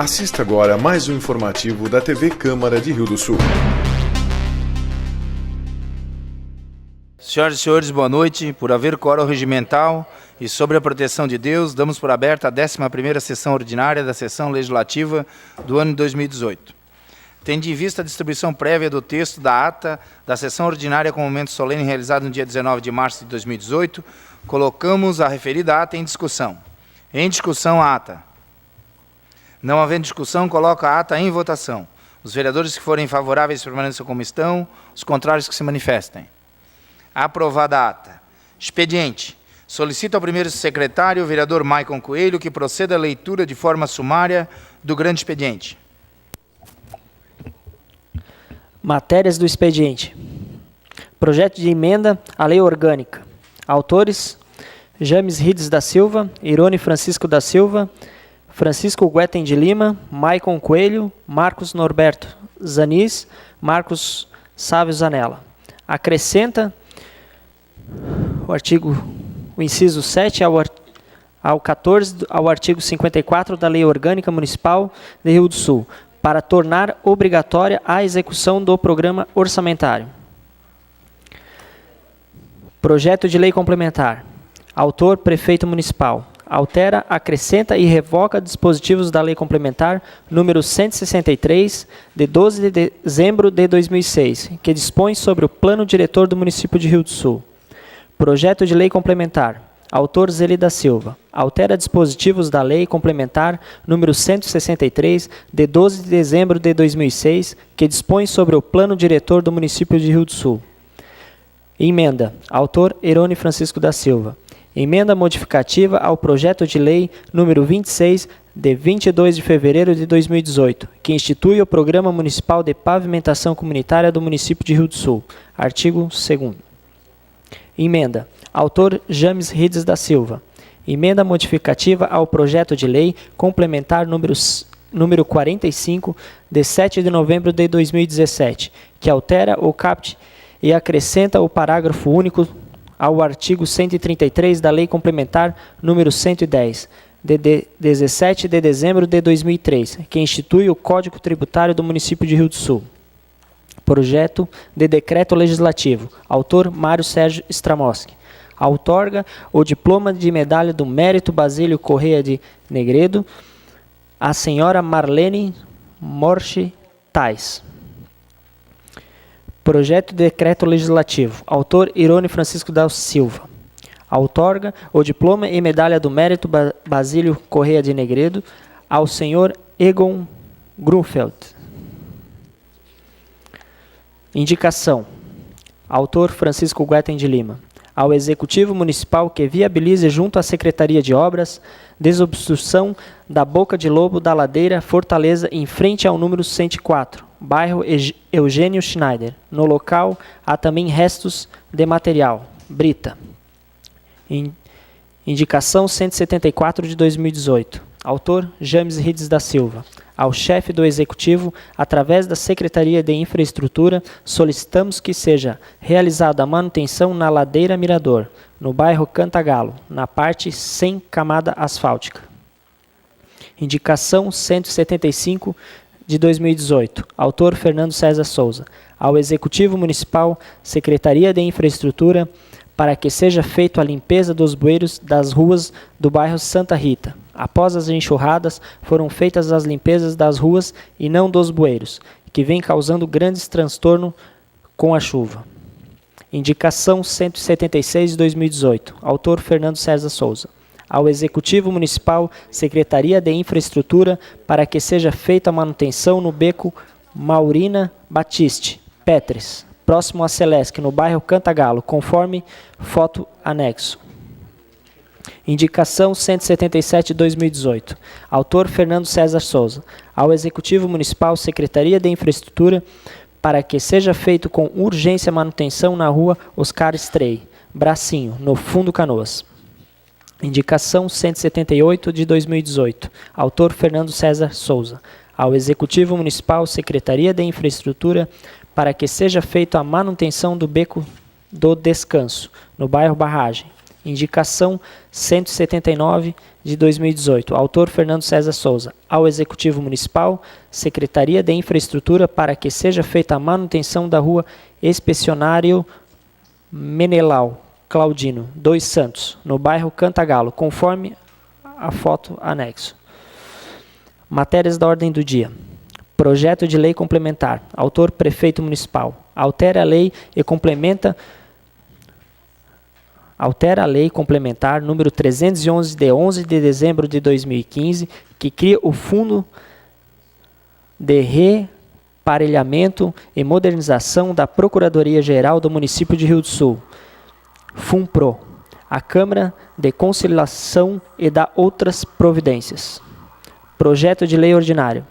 Assista agora a mais um informativo da TV Câmara de Rio do Sul. Senhoras e senhores, boa noite. Por haver quórum regimental e sobre a proteção de Deus, damos por aberta a 11ª sessão ordinária da sessão legislativa do ano de 2018. Tendo em vista a distribuição prévia do texto da ata da sessão ordinária com momento solene realizado no dia 19 de março de 2018, colocamos a referida ata em discussão. Em discussão, a ata. Não havendo discussão, coloco a ata em votação. Os vereadores que forem favoráveis permaneçam como estão, os contrários que se manifestem. Aprovada a ata. Expediente. Solicito ao primeiro secretário, o vereador Maicon Coelho, que proceda à leitura de forma sumária do grande expediente. Matérias do expediente. Projeto de emenda à lei orgânica. Autores: James Rides da Silva, Irone Francisco da Silva, Francisco Guetem de Lima, Maicon Coelho, Marcos Norberto Zanis, Marcos Sávio Zanella. Acrescenta o inciso 7 ao 14 ao artigo 54 da Lei Orgânica Municipal de Rio do Sul, para tornar obrigatória a execução do programa orçamentário. Projeto de lei complementar. Autor: Prefeito Municipal. Altera, acrescenta e revoga dispositivos da Lei Complementar número 163, de 12 de dezembro de 2006, que dispõe sobre o Plano Diretor do Município de Rio do Sul. Projeto de lei complementar. Autor: Zeli da Silva. Altera dispositivos da Lei Complementar número 163, de 12 de dezembro de 2006, que dispõe sobre o Plano Diretor do Município de Rio do Sul. Emenda. Autor: Irone Francisco da Silva. Emenda modificativa ao projeto de lei número 26, de 22 de fevereiro de 2018, que institui o Programa Municipal de Pavimentação Comunitária do Município de Rio do Sul. Artigo 2º. Emenda. Autor: James Rides da Silva. Emenda modificativa ao projeto de lei complementar número 45, de 7 de novembro de 2017, que altera o caput e acrescenta o parágrafo único ao artigo 133 da Lei Complementar número 110, de 17 de dezembro de 2003, que institui o Código Tributário do Município de Rio do Sul. Projeto de decreto legislativo. Autor: Mário Sérgio Stramoski. Outorga o diploma de medalha do Mérito Basílio Correia de Negredo à senhora Marlene Morche Tais. Projeto de decreto legislativo. Autor: Irone Francisco da Silva. Outorga o diploma e medalha do Mérito Basílio Correia de Negredo ao senhor Egon Grunfeld. Indicação. Autor: Francisco Guetem de Lima. Ao Executivo Municipal que viabilize junto à Secretaria de Obras desobstrução da Boca de Lobo da Ladeira Fortaleza em frente ao número 104, bairro Eugênio Schneider. No local há também restos de material. Brita. Indicação 174 de 2018. Autor: James Rides da Silva. Ao chefe do Executivo, através da Secretaria de Infraestrutura, solicitamos que seja realizada a manutenção na Ladeira Mirador, no bairro Cantagalo, na parte sem camada asfáltica. Indicação 175 de 2018. Autor: Fernando César Souza. Ao Executivo Municipal, Secretaria de Infraestrutura, para que seja feita a limpeza dos bueiros das ruas do bairro Santa Rita. Após as enxurradas, foram feitas as limpezas das ruas e não dos bueiros, que vem causando grandes transtornos com a chuva. Indicação 176 de 2018. Autor: Fernando César Souza. Ao Executivo Municipal, Secretaria de Infraestrutura, para que seja feita a manutenção no beco Maurina Batiste, Petres, próximo a Celesc, no bairro Cantagalo, conforme foto anexo. Indicação 177 de 2018. Autor: Fernando César Souza. Ao Executivo Municipal, Secretaria de Infraestrutura, para que seja feito com urgência a manutenção na rua Oscar Strey, Bracinho, no Fundo Canoas. Indicação 178 de 2018. Autor: Fernando César Souza. Ao Executivo Municipal, Secretaria de Infraestrutura, para que seja feita a manutenção do Beco do Descanso, no bairro Barragem, Indicação 179 de 2018. Autor Fernando César Souza. Ao Executivo Municipal, Secretaria de Infraestrutura, para que seja feita a manutenção da rua Expedicionário Menelau Claudino, 2 Santos, no bairro Cantagalo, conforme a foto anexo. Matérias da ordem do dia. Projeto de lei complementar. Autor Prefeito Municipal. Altera a lei complementar número 311 de 11 de dezembro de 2015, que cria o Fundo de Reparelhamento e Modernização da Procuradoria-Geral do Município de Rio do Sul, FUNPRO, a Câmara de Conciliação e da outras providências. Projeto de lei ordinário.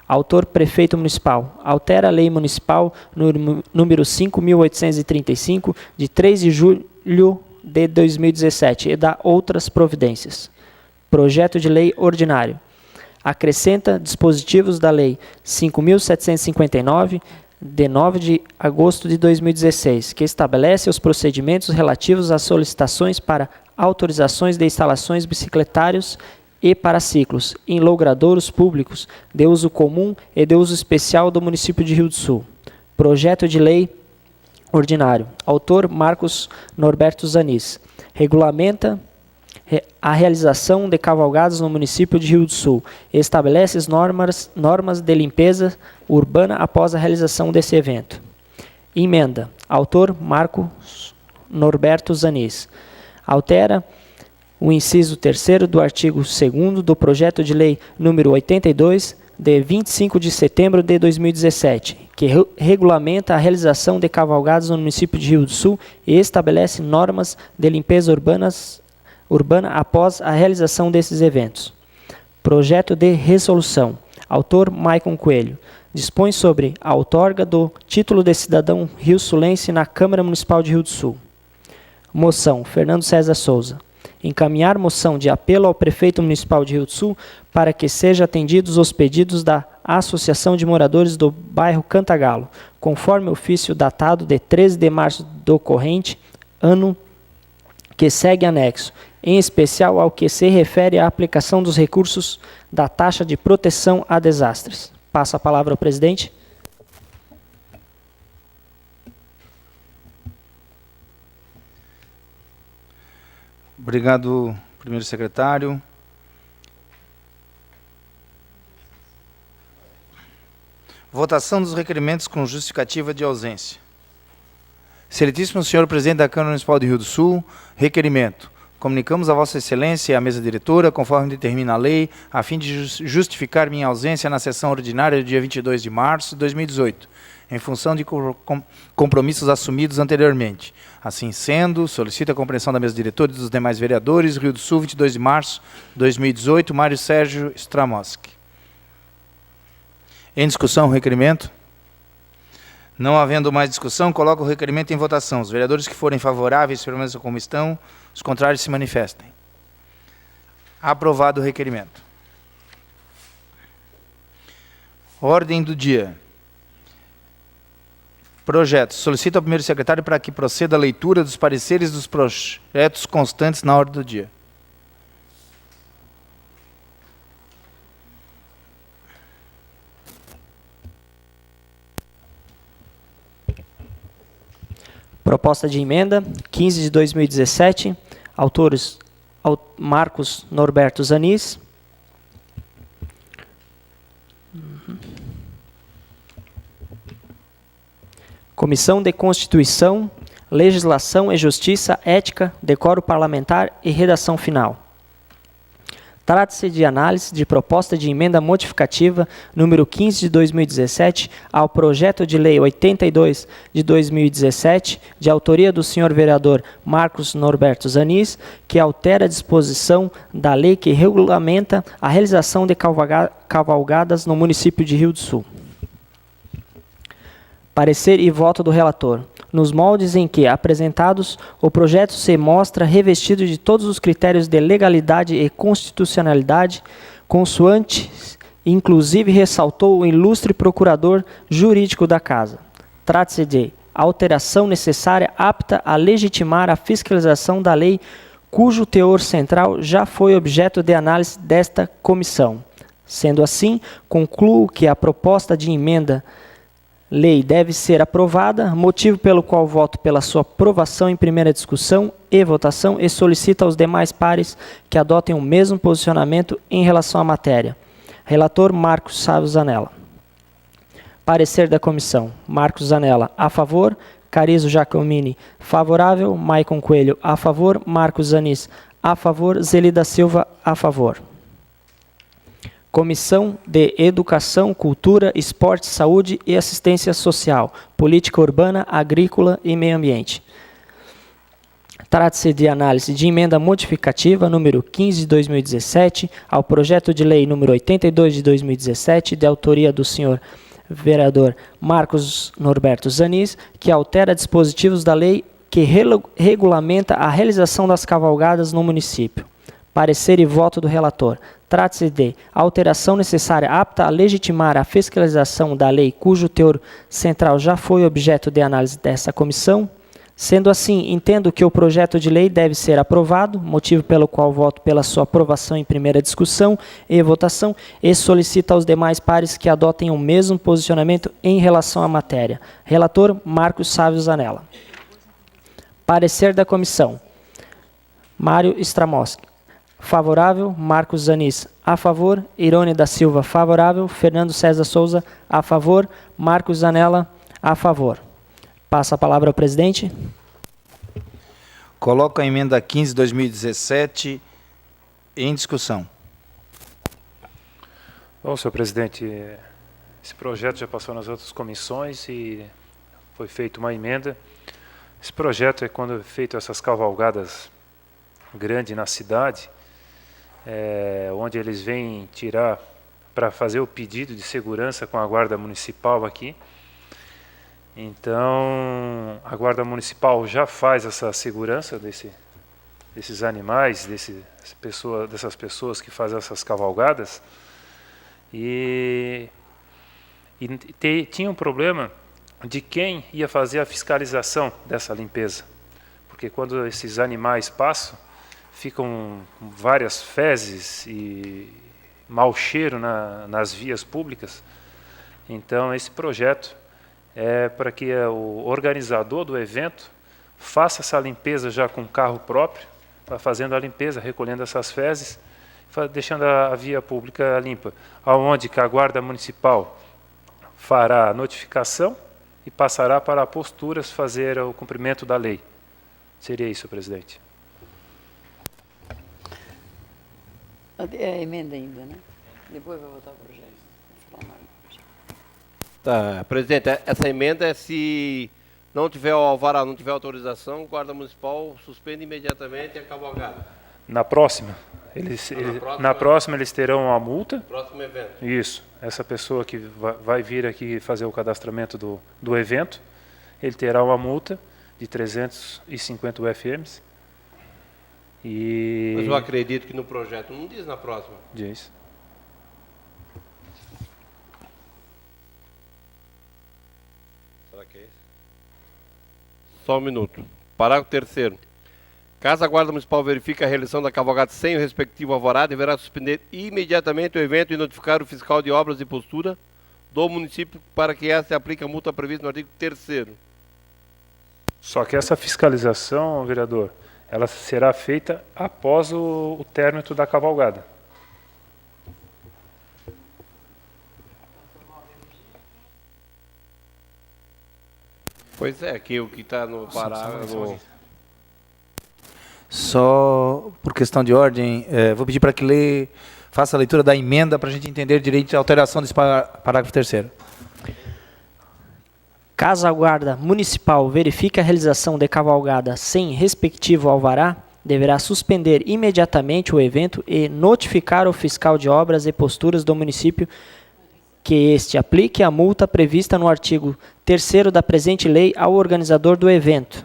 Autor Prefeito Municipal. Altera a Lei Municipal número 5.835, de 3 de julho de 2017 e dá outras providências. Projeto de lei ordinário. Acrescenta dispositivos da Lei 5.759, de 9 de agosto de 2016, que estabelece os procedimentos relativos às solicitações para autorizações de instalações bicicletários e paraciclos em logradouros públicos de uso comum e de uso especial do município de Rio do Sul. Projeto de lei ordinário. Autor Marcos Norberto Zanis. Regulamenta a realização de cavalgadas no município de Rio do Sul e estabelece as normas de limpeza urbana após a realização desse evento. Emenda. Autor Marcos Norberto Zanis. Altera o inciso 3º do artigo 2º do projeto de lei número 82, de 25 de setembro de 2017, que regulamenta a realização de cavalgadas no município de Rio do Sul e estabelece normas de limpeza urbana após a realização desses eventos. Projeto de resolução. Autor Maicon Coelho. Dispõe sobre a outorga do título de cidadão rio-sulense na Câmara Municipal de Rio do Sul. Moção. Fernando César Souza. Encaminhar moção de apelo ao Prefeito Municipal de Rio do Sul para que sejam atendidos os pedidos da Associação de Moradores do Bairro Cantagalo, conforme ofício datado de 13 de março do corrente ano que segue anexo, em especial ao que se refere à aplicação dos recursos da taxa de proteção a desastres. Passo a palavra ao presidente. Obrigado, primeiro secretário. Votação dos requerimentos com justificativa de ausência. Excelentíssimo senhor presidente da Câmara Municipal de Rio do Sul, requerimento. Comunicamos a Vossa Excelência e à mesa diretora, conforme determina a lei, a fim de justificar minha ausência na sessão ordinária do dia 22 de março de 2018, em função de compromissos assumidos anteriormente. Assim sendo, solicito a compreensão da mesa diretora e dos demais vereadores. Rio do Sul, 22 de março de 2018, Mário Sérgio Stramoski. Em discussão o requerimento? Não havendo mais discussão, coloco o requerimento em votação. Os vereadores que forem favoráveis permaneçam como estão, os contrários se manifestem. Aprovado o requerimento. Ordem do dia. Projetos. Solicito ao primeiro secretário para que proceda a leitura dos pareceres dos projetos constantes na ordem do dia. Proposta de emenda 15 de 2017, autores Marcos Norberto Zanis. Comissão de Constituição, Legislação e Justiça, Ética, Decoro Parlamentar e Redação Final. Trata-se de análise de proposta de emenda modificativa número 15 de 2017 ao projeto de lei 82 de 2017, de autoria do senhor vereador Marcos Norberto Zanis, que altera a disposição da lei que regulamenta a realização de cavalgadas no município de Rio do Sul. Parecer e voto do relator. Nos moldes em que apresentados, o projeto se mostra revestido de todos os critérios de legalidade e constitucionalidade, consoante, inclusive ressaltou o ilustre procurador jurídico da Casa. Trata-se de alteração necessária apta a legitimar a fiscalização da lei cujo teor central já foi objeto de análise desta comissão. Sendo assim, concluo que a proposta de emenda-lei deve ser aprovada, motivo pelo qual voto pela sua aprovação em primeira discussão e votação e solicito aos demais pares que adotem o mesmo posicionamento em relação à matéria. Relator Marcos Sávio Zanella. Parecer da comissão. Marcos Zanella, a favor. Carizo Giacomini, favorável. Maicon Coelho, a favor. Marcos Zanis, a favor. Zelida Silva, a favor. Comissão de Educação, Cultura, Esporte, Saúde e Assistência Social, Política Urbana, Agrícola e Meio Ambiente. Trata-se de análise de emenda modificativa número 15 de 2017 ao projeto de lei número 82 de 2017, de autoria do senhor vereador Marcos Norberto Zanis, que altera dispositivos da lei que regulamenta a realização das cavalgadas no município. Parecer e voto do relator. Trata-se de alteração necessária apta a legitimar a fiscalização da lei cujo teor central já foi objeto de análise dessa comissão. Sendo assim, entendo que o projeto de lei deve ser aprovado, motivo pelo qual voto pela sua aprovação em primeira discussão e votação, e solicito aos demais pares que adotem o mesmo posicionamento em relação à matéria. Relator Marcos Sávio Zanella. Parecer da comissão. Mário Stramoski. Favorável. Marcos Zanis, a favor. Irone da Silva, favorável. Fernando César Souza, a favor. Marcos Zanella, a favor. Passa a palavra ao presidente. Coloco a emenda 15 de 2017 em discussão. Bom, senhor presidente, esse projeto já passou nas outras comissões e foi feita uma emenda. Esse projeto é quando é feito essas cavalgadas grandes na cidade, onde eles vêm tirar para fazer o pedido de segurança com a Guarda Municipal aqui. Então, a Guarda Municipal já faz essa segurança desses animais, dessas pessoas que fazem essas cavalgadas. E tinha um problema de quem ia fazer a fiscalização dessa limpeza. Porque quando esses animais passam, ficam com várias fezes e mau cheiro nas vias públicas. Então, esse projeto é para que o organizador do evento faça essa limpeza já com carro próprio, fazendo a limpeza, recolhendo essas fezes, deixando a via pública limpa, aonde que a Guarda Municipal fará a notificação e passará para posturas fazer o cumprimento da lei. Seria isso, presidente. É a emenda ainda, né? Depois vai votar o projeto. Tá, presidente, essa emenda é se não tiver o alvará, não tiver autorização, o Guarda Municipal suspende imediatamente a cavalgada. Na próxima, na próxima eles terão a multa. Próximo evento. Isso. Essa pessoa que vai vir aqui fazer o cadastramento do evento, ele terá uma multa de 350 UFMs. Mas eu acredito que no projeto não diz na próxima. Diz. Será que é isso? Só um minuto. Parágrafo 3º. Caso a Guarda Municipal verifique a realização da cavalgada sem o respectivo alvará, deverá suspender imediatamente o evento e notificar o fiscal de obras e postura do município para que essa aplique a multa prevista no artigo 3º. Só que essa fiscalização, vereador, ela será feita após o término da cavalgada. Pois é, aqui o que está no parágrafo... Só por questão de ordem, vou pedir para que faça a leitura da emenda para a gente entender direito a alteração desse parágrafo 3º. Caso a Guarda Municipal verifique a realização de cavalgada sem respectivo alvará, deverá suspender imediatamente o evento e notificar o fiscal de obras e posturas do município que este aplique a multa prevista no artigo 3º da presente lei ao organizador do evento.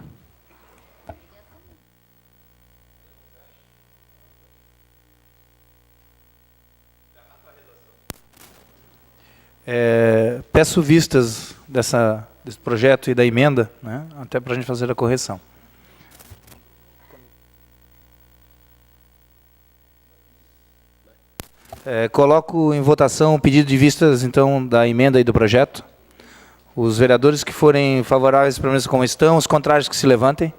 Peço vistas desse projeto e da emenda, né, até para a gente fazer a correção. Coloco em votação o pedido de vistas, então, da emenda e do projeto. Os vereadores que forem favoráveis permaneçam como estão, os contrários que se levantem.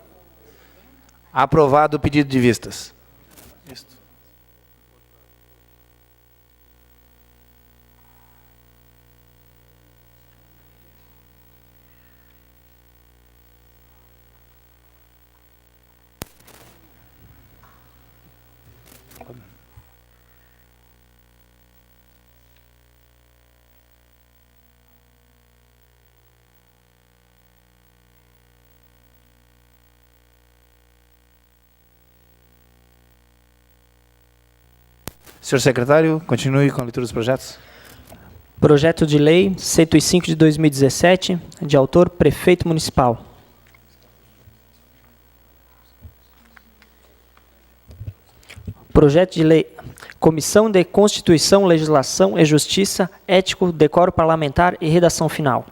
Aprovado o pedido de vistas. Senhor secretário, continue com a leitura dos projetos. Projeto de Lei 105 de 2017, de autor Prefeito Municipal. Projeto de Lei Comissão de Constituição, Legislação e Justiça, Ético, Decoro Parlamentar e Redação Final.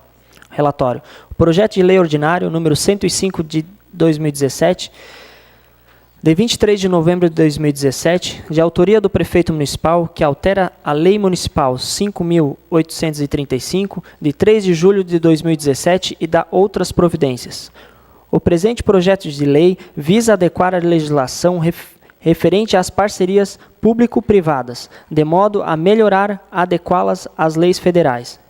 Relatório. O projeto de Lei Ordinário número 105 de 2017, de 23 de novembro de 2017, de autoria do Prefeito Municipal, que altera a Lei Municipal 5.835, de 3 de julho de 2017 e dá outras providências. O presente projeto de lei visa adequar a legislação referente às parcerias público-privadas, de modo a melhorar, adequá-las às leis federais.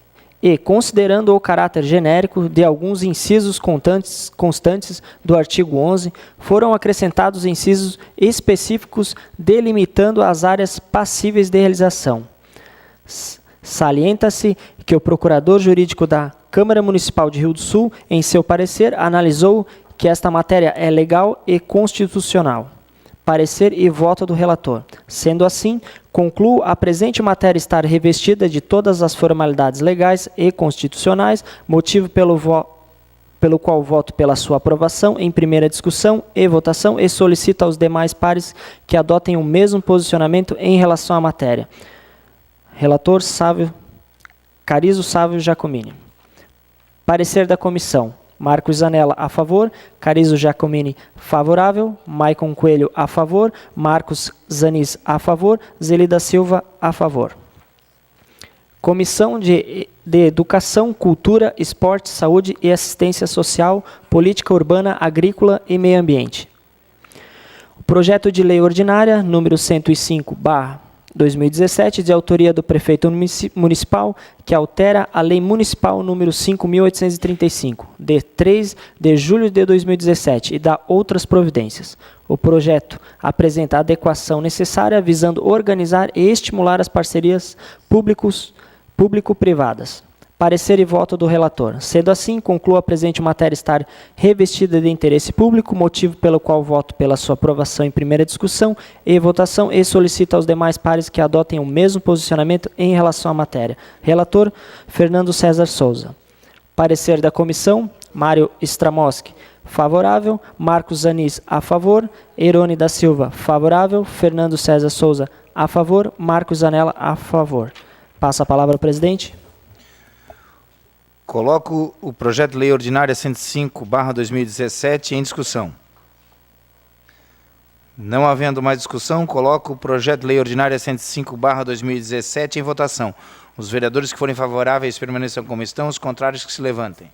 E, considerando o caráter genérico de alguns incisos constantes do artigo 11, foram acrescentados incisos específicos delimitando as áreas passíveis de realização. Salienta-se que o Procurador Jurídico da Câmara Municipal de Rio do Sul, em seu parecer, analisou que esta matéria é legal e constitucional. Parecer e voto do relator. Sendo assim, concluo a presente matéria estar revestida de todas as formalidades legais e constitucionais, motivo pelo qual voto pela sua aprovação em primeira discussão e votação e solicito aos demais pares que adotem o mesmo posicionamento em relação à matéria. Relator Carizo Sávio Giacomini. Parecer da comissão. Marcos Zanella, a favor. Carizo Giacomini, favorável. Maicon Coelho, a favor. Marcos Zanis, a favor. Zelida Silva, a favor. Comissão de Educação, Cultura, Esporte, Saúde e Assistência Social, Política Urbana, Agrícola e Meio Ambiente. O projeto de lei ordinária, número 105/2017, de autoria do Prefeito Municipal, que altera a Lei Municipal número 5.835, de 3 de julho de 2017, e dá outras providências. O projeto apresenta a adequação necessária visando organizar e estimular as parcerias público-privadas. Parecer e voto do relator. Sendo assim, concluo a presente matéria estar revestida de interesse público, motivo pelo qual voto pela sua aprovação em primeira discussão e votação e solicito aos demais pares que adotem o mesmo posicionamento em relação à matéria. Relator, Fernando César Souza. Parecer da comissão, Mário Stramoski, favorável. Marcos Zanis, a favor. Erone da Silva, favorável. Fernando César Souza, a favor. Marcos Zanella, a favor. Passo a palavra ao presidente. Coloco o projeto de lei ordinária 105/2017 em discussão. Não havendo mais discussão, coloco o projeto de lei ordinária 105/2017 em votação. Os vereadores que forem favoráveis permaneçam como estão, os contrários que se levantem.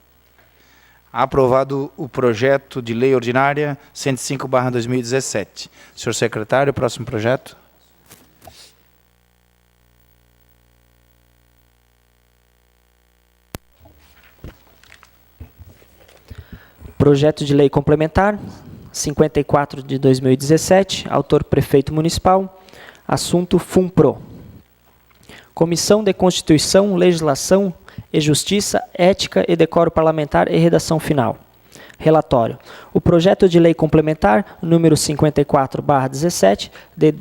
Aprovado o projeto de lei ordinária 105/2017. Senhor secretário, próximo projeto. Projeto de lei complementar, 54 de 2017, autor Prefeito Municipal, assunto FUNPRO. Comissão de Constituição, Legislação e Justiça, Ética e Decoro Parlamentar e Redação Final. Relatório. O projeto de lei complementar, número 54/17, de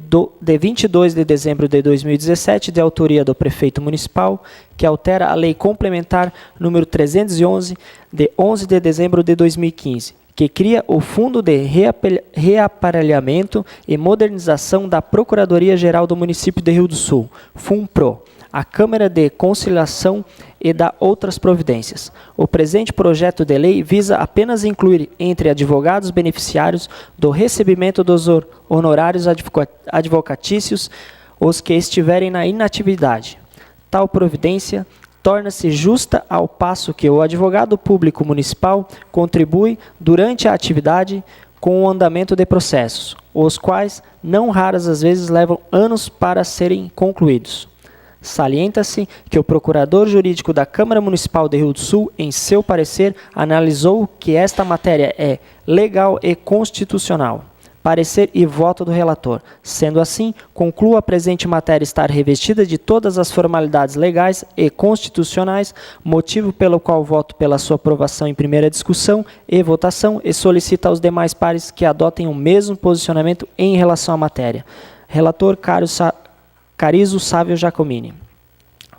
22 de dezembro de 2017, de autoria do Prefeito Municipal, que altera a lei complementar número 311, de 11 de dezembro de 2015, que cria o Fundo de Reaparelhamento e Modernização da Procuradoria-Geral do Município de Rio do Sul, FUNPRO, a Câmara de Conciliação e dá outras providências. O presente projeto de lei visa apenas incluir entre advogados beneficiários do recebimento dos honorários advocatícios os que estiverem na inatividade. Tal providência torna-se justa ao passo que o advogado público municipal contribui durante a atividade com o andamento de processos, os quais, não raras as vezes, levam anos para serem concluídos. Salienta-se que o Procurador Jurídico da Câmara Municipal de Rio do Sul, em seu parecer, analisou que esta matéria é legal e constitucional. Parecer e voto do relator. Sendo assim, concluo a presente matéria estar revestida de todas as formalidades legais e constitucionais, motivo pelo qual voto pela sua aprovação em primeira discussão e votação e solicito aos demais pares que adotem o mesmo posicionamento em relação à matéria. Relator Carizo Sávio Giacomini.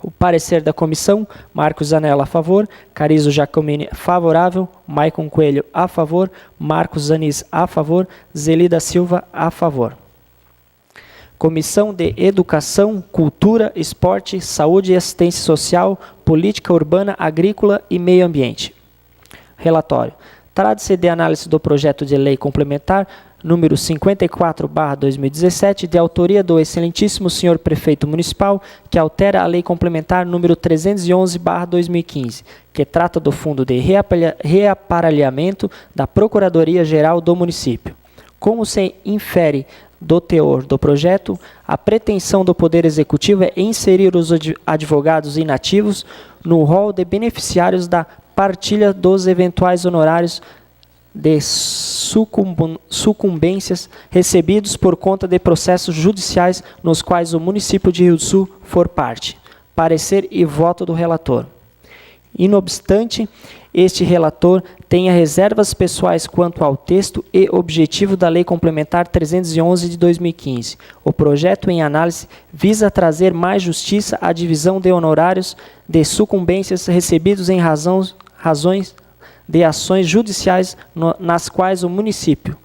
O parecer da comissão: Marcos Zanella a favor, Carizo Giacomini favorável, Maicon Coelho a favor, Marcos Zanis a favor, Zelida Silva a favor. Comissão de Educação, Cultura, Esporte, Saúde e Assistência Social, Política Urbana, Agrícola e Meio Ambiente. Relatório. Trata-se de análise do projeto de lei complementar número 54/2017, de autoria do excelentíssimo senhor prefeito municipal, que altera a lei complementar número 311/2015, que trata do fundo de reaparelhamento da Procuradoria-Geral do município. Como se infere do teor do projeto, a pretensão do Poder Executivo é inserir os advogados inativos no rol de beneficiários da partilha dos eventuais honorários de sucumbências recebidos por conta de processos judiciais nos quais o município de Rio do Sul for parte. Parecer e voto do relator. Inobstante, este relator tenha reservas pessoais quanto ao texto e objetivo da Lei Complementar 311 de 2015. O projeto em análise visa trazer mais justiça à divisão de honorários de sucumbências recebidos em razões de ações judiciais nas quais o município,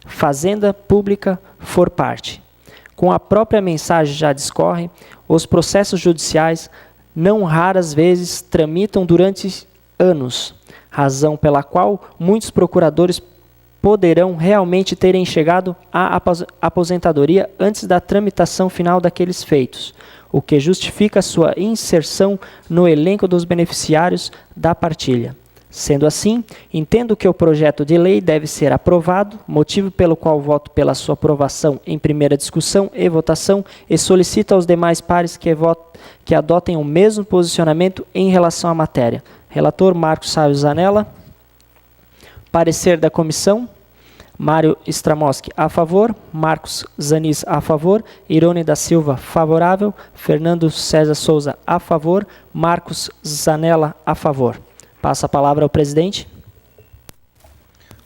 Fazenda Pública, for parte. Com a própria mensagem já discorre, os processos judiciais não raras vezes tramitam durante anos, razão pela qual muitos procuradores poderão realmente terem chegado à aposentadoria antes da tramitação final daqueles feitos, o que justifica sua inserção no elenco dos beneficiários da partilha. Sendo assim, entendo que o projeto de lei deve ser aprovado, motivo pelo qual voto pela sua aprovação em primeira discussão e votação e solicito aos demais pares que adotem o mesmo posicionamento em relação à matéria. Relator Marcos Sávio Zanella. Parecer da comissão: Mário Stramoski a favor, Marcos Zanis a favor, Irone da Silva favorável, Fernando César Souza a favor, Marcos Zanella a favor. Passa a palavra ao presidente.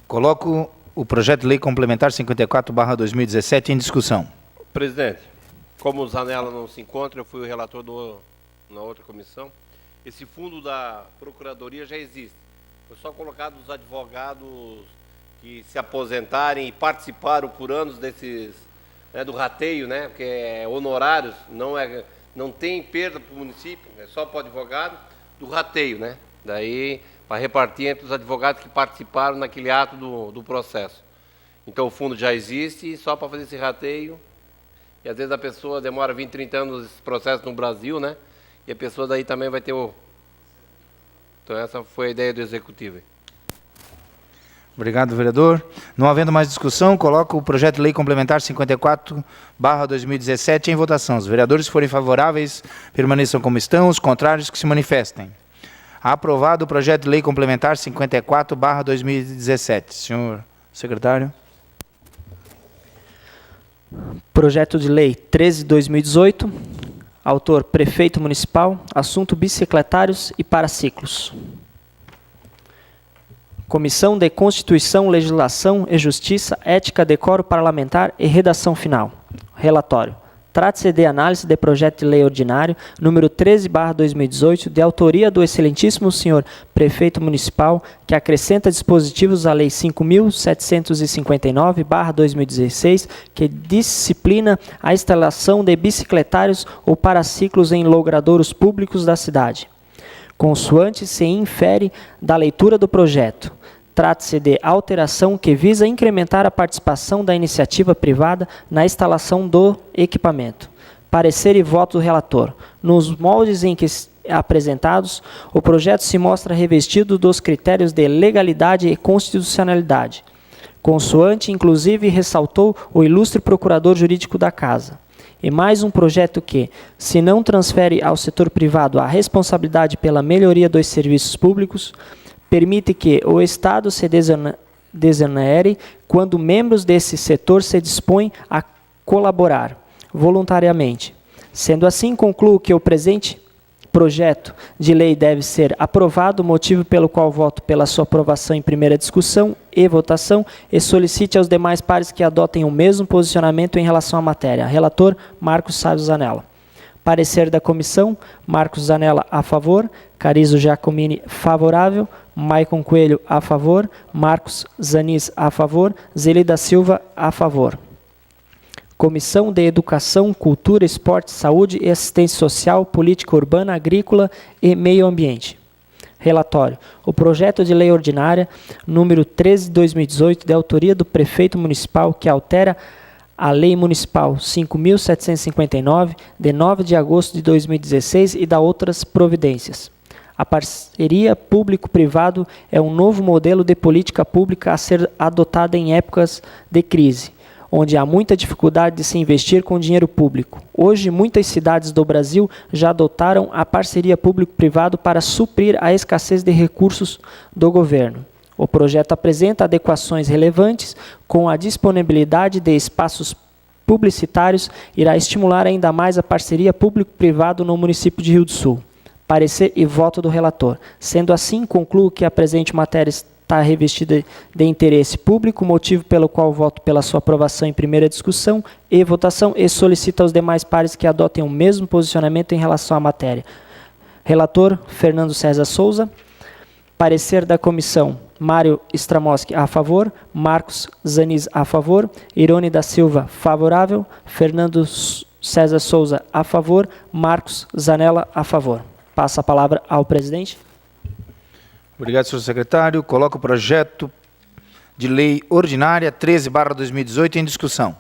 Coloco o projeto de lei complementar 54/2017 em discussão. Presidente, como o Zanella não se encontra, eu fui o relator na outra comissão. Esse fundo da Procuradoria já existe. Foi só colocado os advogados que se aposentarem e participaram por anos desses, do rateio, né? Porque é honorários, não tem perda para o município, é só para o advogado do rateio, né? Daí, para repartir entre os advogados que participaram naquele ato do processo. Então, o fundo já existe, só para fazer esse rateio. E, às vezes, a pessoa demora 20, 30 anos esse processo no Brasil, né? E a pessoa daí também vai ter o... Então, essa foi a ideia do Executivo. Obrigado, vereador. Não havendo mais discussão, coloco o projeto de lei complementar 54/2017 em votação. Os vereadores que forem favoráveis, permaneçam como estão. Os contrários, que se manifestem. Aprovado o projeto de lei complementar 54/2017. Senhor secretário. Projeto de lei 13/2018. Autor: Prefeito Municipal. Assunto: bicicletários e paraciclos. Comissão de Constituição, Legislação e Justiça, Ética, Decoro Parlamentar e Redação Final. Relatório. Trata-se de análise de projeto de lei ordinário, número 13/2018, de autoria do excelentíssimo senhor prefeito municipal, que acrescenta dispositivos à lei 5.759/2016, que disciplina a instalação de bicicletários ou paraciclos em logradouros públicos da cidade. Consoante se infere da leitura do projeto, trata-se de alteração que visa incrementar a participação da iniciativa privada na instalação do equipamento. Parecer e voto do relator. Nos moldes em que apresentados, o projeto se mostra revestido dos critérios de legalidade e constitucionalidade, consoante, inclusive, ressaltou o ilustre procurador jurídico da Casa. E mais um projeto que, se não transfere ao setor privado a responsabilidade pela melhoria dos serviços públicos, permite que o Estado se desonere quando membros desse setor se dispõem a colaborar voluntariamente. Sendo assim, concluo que o presente projeto de lei deve ser aprovado, motivo pelo qual voto pela sua aprovação em primeira discussão e votação, e solicite aos demais pares que adotem o mesmo posicionamento em relação à matéria. Relator, Marcos Sávio Zanella. Parecer da comissão, Marcos Zanella a favor, Carizo Giacomini favorável, Maicon Coelho a favor, Marcos Zanis a favor, Zelida Silva a favor. Comissão de Educação, Cultura, Esporte, Saúde e Assistência Social, Política Urbana, Agrícola e Meio Ambiente. Relatório. O projeto de lei ordinária, número 13 de 2018, de autoria do prefeito municipal, que altera a Lei Municipal 5.759, de 9 de agosto de 2016, e da outras providências. A parceria público-privado é um novo modelo de política pública a ser adotada em épocas de crise, onde há muita dificuldade de se investir com dinheiro público. Hoje, muitas cidades do Brasil já adotaram a parceria público-privado para suprir a escassez de recursos do governo. O projeto apresenta adequações relevantes com a disponibilidade de espaços publicitários, irá estimular ainda mais a parceria público-privado no município de Rio do Sul. Parecer e voto do relator. Sendo assim, concluo que a presente matéria está revestida de interesse público, motivo pelo qual voto pela sua aprovação em primeira discussão e votação, e solicito aos demais pares que adotem o mesmo posicionamento em relação à matéria. Relator, Fernando César Souza. Parecer da comissão, Mário Stramoski a favor, Marcos Zanis a favor, Irone da Silva favorável, Fernando César Souza a favor, Marcos Zanella a favor. Passa a palavra ao presidente. Obrigado, senhor secretário. Coloco o projeto de lei ordinária 13/2018 em discussão.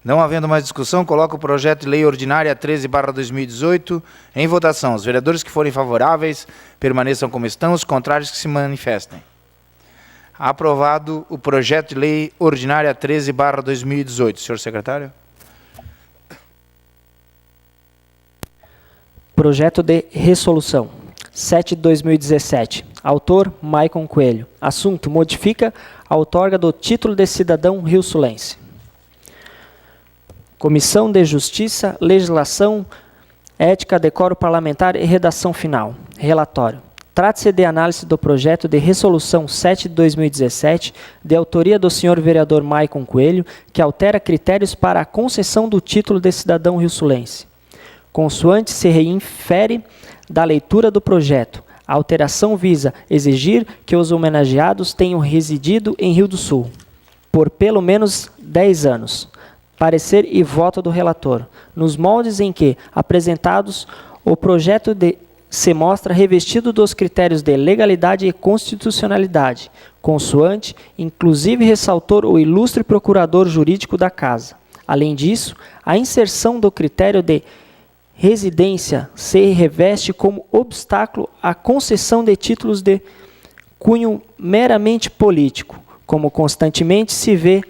Não havendo mais discussão, coloco o projeto de lei ordinária 13/2018 em votação. Os vereadores que forem favoráveis permaneçam como estão, os contrários que se manifestem. Aprovado o projeto de lei ordinária 13/2018. Senhor secretário. Projeto de resolução 7 de 2017. Autor, Maicon Coelho. Assunto, modifica a outorga do título de cidadão rio-sulense. Comissão de Justiça, Legislação, Ética, Decoro Parlamentar e Redação Final. Relatório. Trata-se de análise do projeto de resolução 7 de 2017, de autoria do senhor vereador Maicon Coelho, que altera critérios para a concessão do título de cidadão rio-sulense. Consoante se infere da leitura do projeto, a alteração visa exigir que os homenageados tenham residido em Rio do Sul por pelo menos 10 anos. Parecer e voto do relator. Nos moldes em que apresentados, o projeto se mostra revestido dos critérios de legalidade e constitucionalidade, consoante, inclusive ressaltou o ilustre procurador jurídico da Casa. Além disso, a inserção do critério de residência se reveste como obstáculo à concessão de títulos de cunho meramente político, como constantemente se vê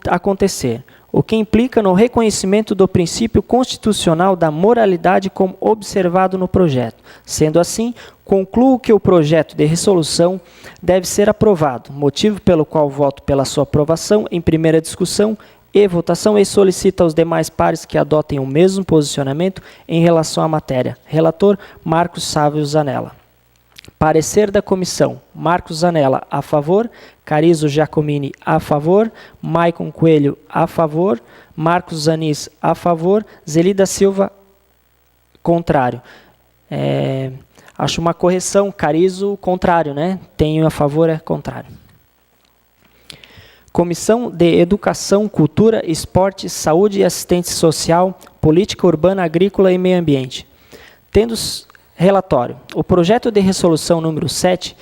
acontecer, o que implica no reconhecimento do princípio constitucional da moralidade como observado no projeto. Sendo assim, concluo que o projeto de resolução deve ser aprovado, motivo pelo qual voto pela sua aprovação em primeira discussão e votação, e solicita aos demais pares que adotem o mesmo posicionamento em relação à matéria. Relator, Marcos Sávio Zanella. Parecer da comissão, Marcos Zanella a favor, Carizo Giacomini a favor, Maicon Coelho a favor, Marcos Zanis a favor, Zelida Silva contrário. Acho uma correção, Carizo contrário, né? Tenho a favor, é contrário. Comissão de Educação, Cultura, Esporte, Saúde e Assistência Social, Política Urbana, Agrícola e Meio Ambiente. Tendo relatório. O projeto de resolução número 7,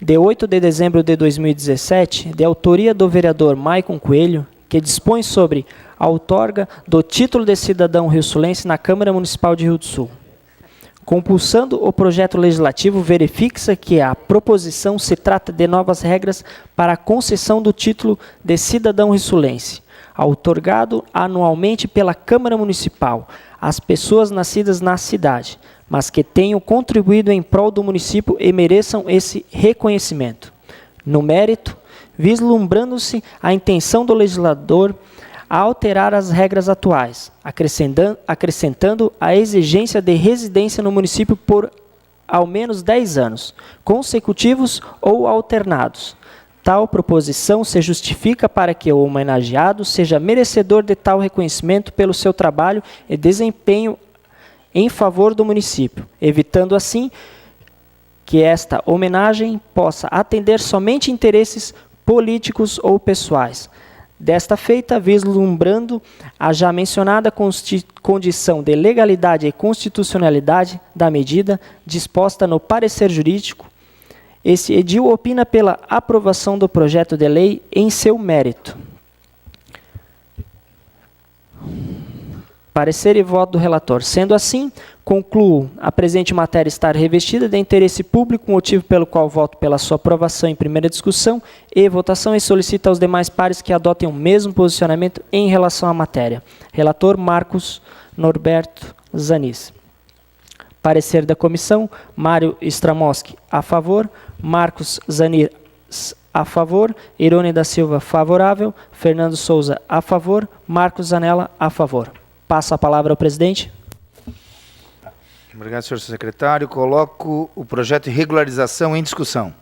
de 8 de dezembro de 2017, de autoria do vereador Maicon Coelho, que dispõe sobre a outorga do título de cidadão rio-sulense na Câmara Municipal de Rio do Sul. Compulsando o projeto legislativo, verifica-se que a proposição se trata de novas regras para a concessão do título de cidadão rio-sulense, outorgado anualmente pela Câmara Municipal às pessoas nascidas na cidade, mas que tenham contribuído em prol do município e mereçam esse reconhecimento. No mérito, vislumbrando-se a intenção do legislador a alterar as regras atuais, acrescentando a exigência de residência no município por ao menos 10 anos, consecutivos ou alternados. Tal proposição se justifica para que o homenageado seja merecedor de tal reconhecimento pelo seu trabalho e desempenho em favor do município, evitando assim que esta homenagem possa atender somente interesses políticos ou pessoais. Desta feita, vislumbrando a já mencionada condição de legalidade e constitucionalidade da medida disposta no parecer jurídico, esse edil opina pela aprovação do projeto de lei em seu mérito. Parecer e voto do relator. Sendo assim, concluo a presente matéria estar revestida de interesse público, motivo pelo qual voto pela sua aprovação em primeira discussão e votação e solicito aos demais pares que adotem o mesmo posicionamento em relação à matéria. Relator Marcos Norberto Zanis. Parecer da comissão, Mário Stramoski, a favor, Marcos Zanis, a favor, Irone da Silva, favorável, Fernando Souza, a favor, Marcos Zanella, a favor. Passo a palavra ao presidente. Obrigado, senhor secretário. Coloco o projeto de regularização em discussão.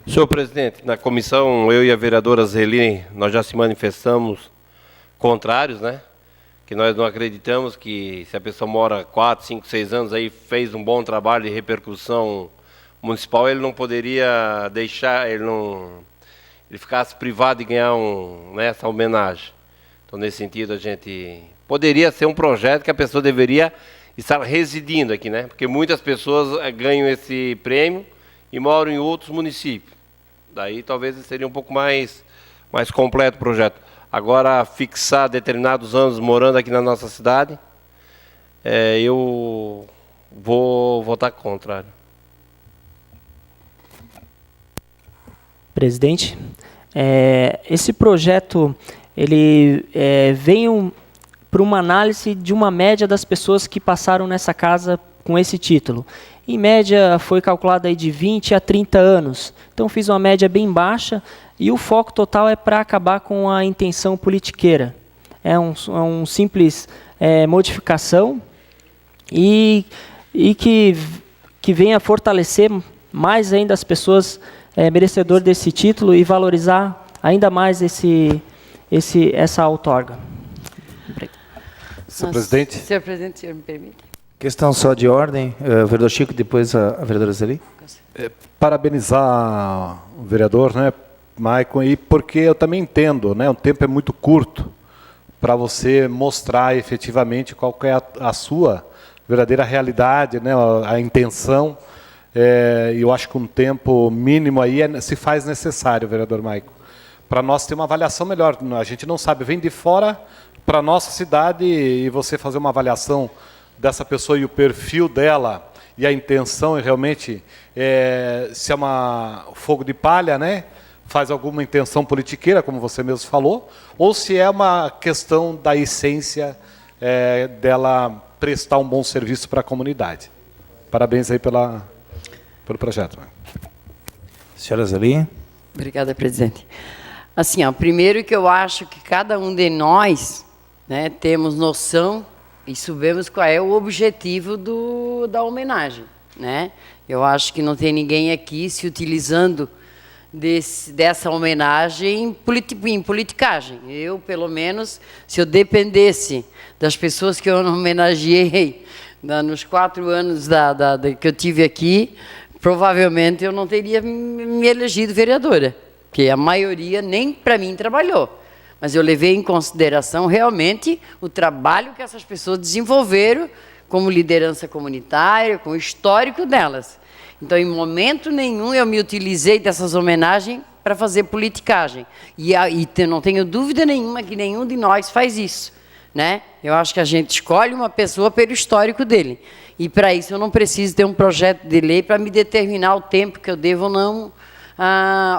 Senhor presidente, na comissão, eu e a vereadora Zeline, nós já se manifestamos contrários, né? Que nós não acreditamos que se a pessoa mora 4, 5, 6 anos aí, fez um bom trabalho de repercussão municipal, ele não poderia deixar, ele ficasse privado de ganhar essa homenagem. Então, nesse sentido, a gente poderia ser um projeto que a pessoa deveria estar residindo aqui, né? Porque muitas pessoas ganham esse prêmio e moram em outros municípios. Daí, talvez, seria um pouco mais completo o projeto. Agora, fixar determinados anos morando aqui na nossa cidade, eu vou votar contrário. Presidente, esse projeto ele vem para uma análise de uma média das pessoas que passaram nessa casa com esse título. Em média, foi calculado aí de 20 a 30 anos. Então, fiz uma média bem baixa e o foco total é para acabar com a intenção politiqueira. É um simples modificação e que venha fortalecer mais ainda as pessoas merecedoras desse título e valorizar ainda mais essa outorga. Senhor presidente. Senhor presidente, o senhor me permite? Questão só de ordem. Vereador Chico, depois a vereadora Zeli. Parabenizar o vereador, né, Maicon, e porque eu também entendo, né, o tempo é muito curto para você mostrar efetivamente qual é a sua verdadeira realidade, né, a intenção. Eu acho que um tempo mínimo aí se faz necessário, vereador Maicon, para nós ter uma avaliação melhor. A gente não sabe, vem de fora para a nossa cidade e você fazer uma avaliação dessa pessoa e o perfil dela e a intenção, e realmente, se é fogo de palha, né? Faz alguma intenção politiqueira, como você mesmo falou, ou se é uma questão da essência dela prestar um bom serviço para a comunidade. Parabéns aí pelo projeto. Senhora Zeli. Obrigada, presidente. Assim, primeiro que eu acho que cada um de nós, né, temos noção e sabemos qual é o objetivo da homenagem, né? Eu acho que não tem ninguém aqui se utilizando dessa homenagem em politicagem. Eu, pelo menos, se eu dependesse das pessoas que eu homenageei nos 4 anos que eu tive aqui, provavelmente eu não teria me elegido vereadora, porque a maioria nem para mim trabalhou. Mas eu levei em consideração realmente o trabalho que essas pessoas desenvolveram como liderança comunitária, com o histórico delas. Então, em momento nenhum, eu me utilizei dessas homenagens para fazer politicagem. Não tenho dúvida nenhuma que nenhum de nós faz isso, né? Eu acho que a gente escolhe uma pessoa pelo histórico dele. E, para isso, eu não preciso ter um projeto de lei para me determinar o tempo que eu devo ou não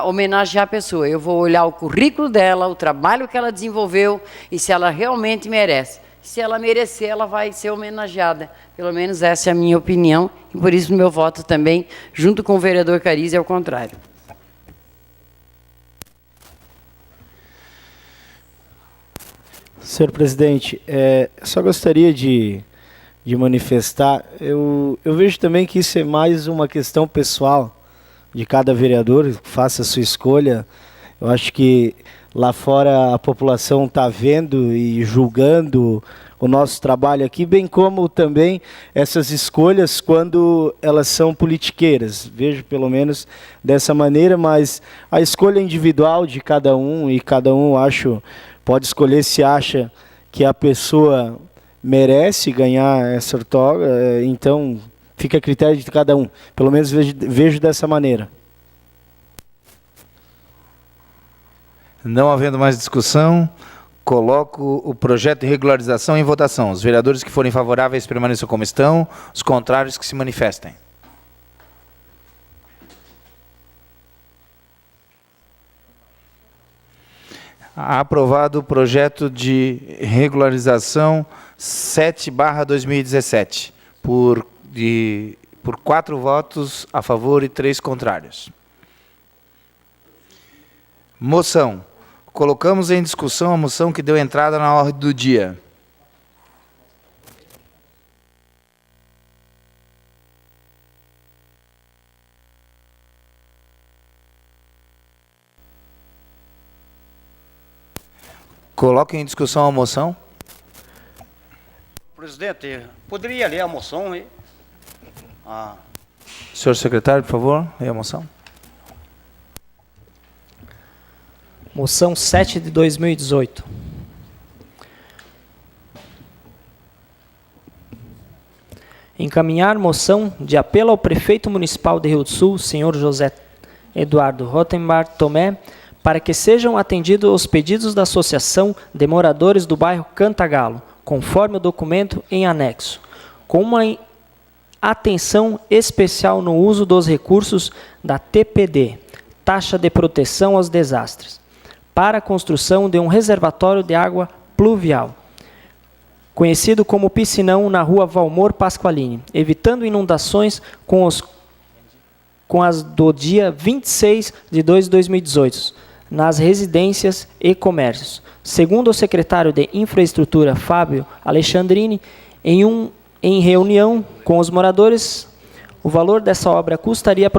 homenagear a pessoa. Eu vou olhar o currículo dela, o trabalho que ela desenvolveu e se ela realmente merece. Se ela merecer, ela vai ser homenageada. Pelo menos essa é a minha opinião. E por isso, meu voto também, junto com o vereador Cariz, é o contrário. Senhor presidente, só gostaria de manifestar, eu vejo também que isso é mais uma questão pessoal de cada vereador, faça a sua escolha. Eu acho que lá fora a população está vendo e julgando o nosso trabalho aqui, bem como também essas escolhas quando elas são politiqueiras. Vejo pelo menos dessa maneira, mas a escolha individual de cada um, e cada um, acho, pode escolher se acha que a pessoa merece ganhar essa outorga, então fica a critério de cada um. Pelo menos vejo dessa maneira. Não havendo mais discussão, coloco o projeto de regularização em votação. Os vereadores que forem favoráveis permaneçam como estão, os contrários que se manifestem. Aprovado o projeto de regularização 7/2017, por 4 votos a favor e 3 contrários. Moção. Colocamos em discussão a moção que deu entrada na ordem do dia. Coloque em discussão a moção. Presidente, poderia ler a moção aí? Senhor secretário, por favor, leia a moção. Moção 7 de 2018. Encaminhar moção de apelo ao prefeito municipal de Rio do Sul, senhor José Eduardo Rottenbach Tomé, para que sejam atendidos os pedidos da Associação de Moradores do bairro Cantagalo, conforme o documento em anexo, com uma atenção especial no uso dos recursos da TPD, Taxa de Proteção aos Desastres, para a construção de um reservatório de água pluvial, conhecido como Piscinão, na rua Valmor Pasqualini, evitando inundações com as do dia 26 de 2 de 2018, nas residências e comércios. Segundo o secretário de Infraestrutura, Fábio Alexandrini, em reunião com os moradores, o valor dessa obra custaria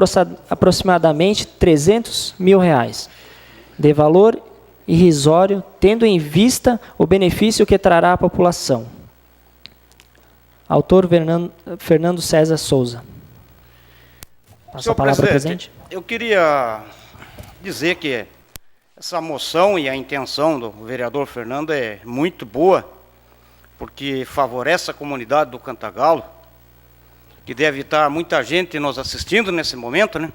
aproximadamente R$300 mil, de valor irrisório, tendo em vista o benefício que trará à população. Autor Fernando César Souza. Passa a palavra, presidente. Eu queria dizer que essa moção e a intenção do vereador Fernando é muito boa, porque favorece a comunidade do Cantagalo, que deve estar muita gente nos assistindo nesse momento, né?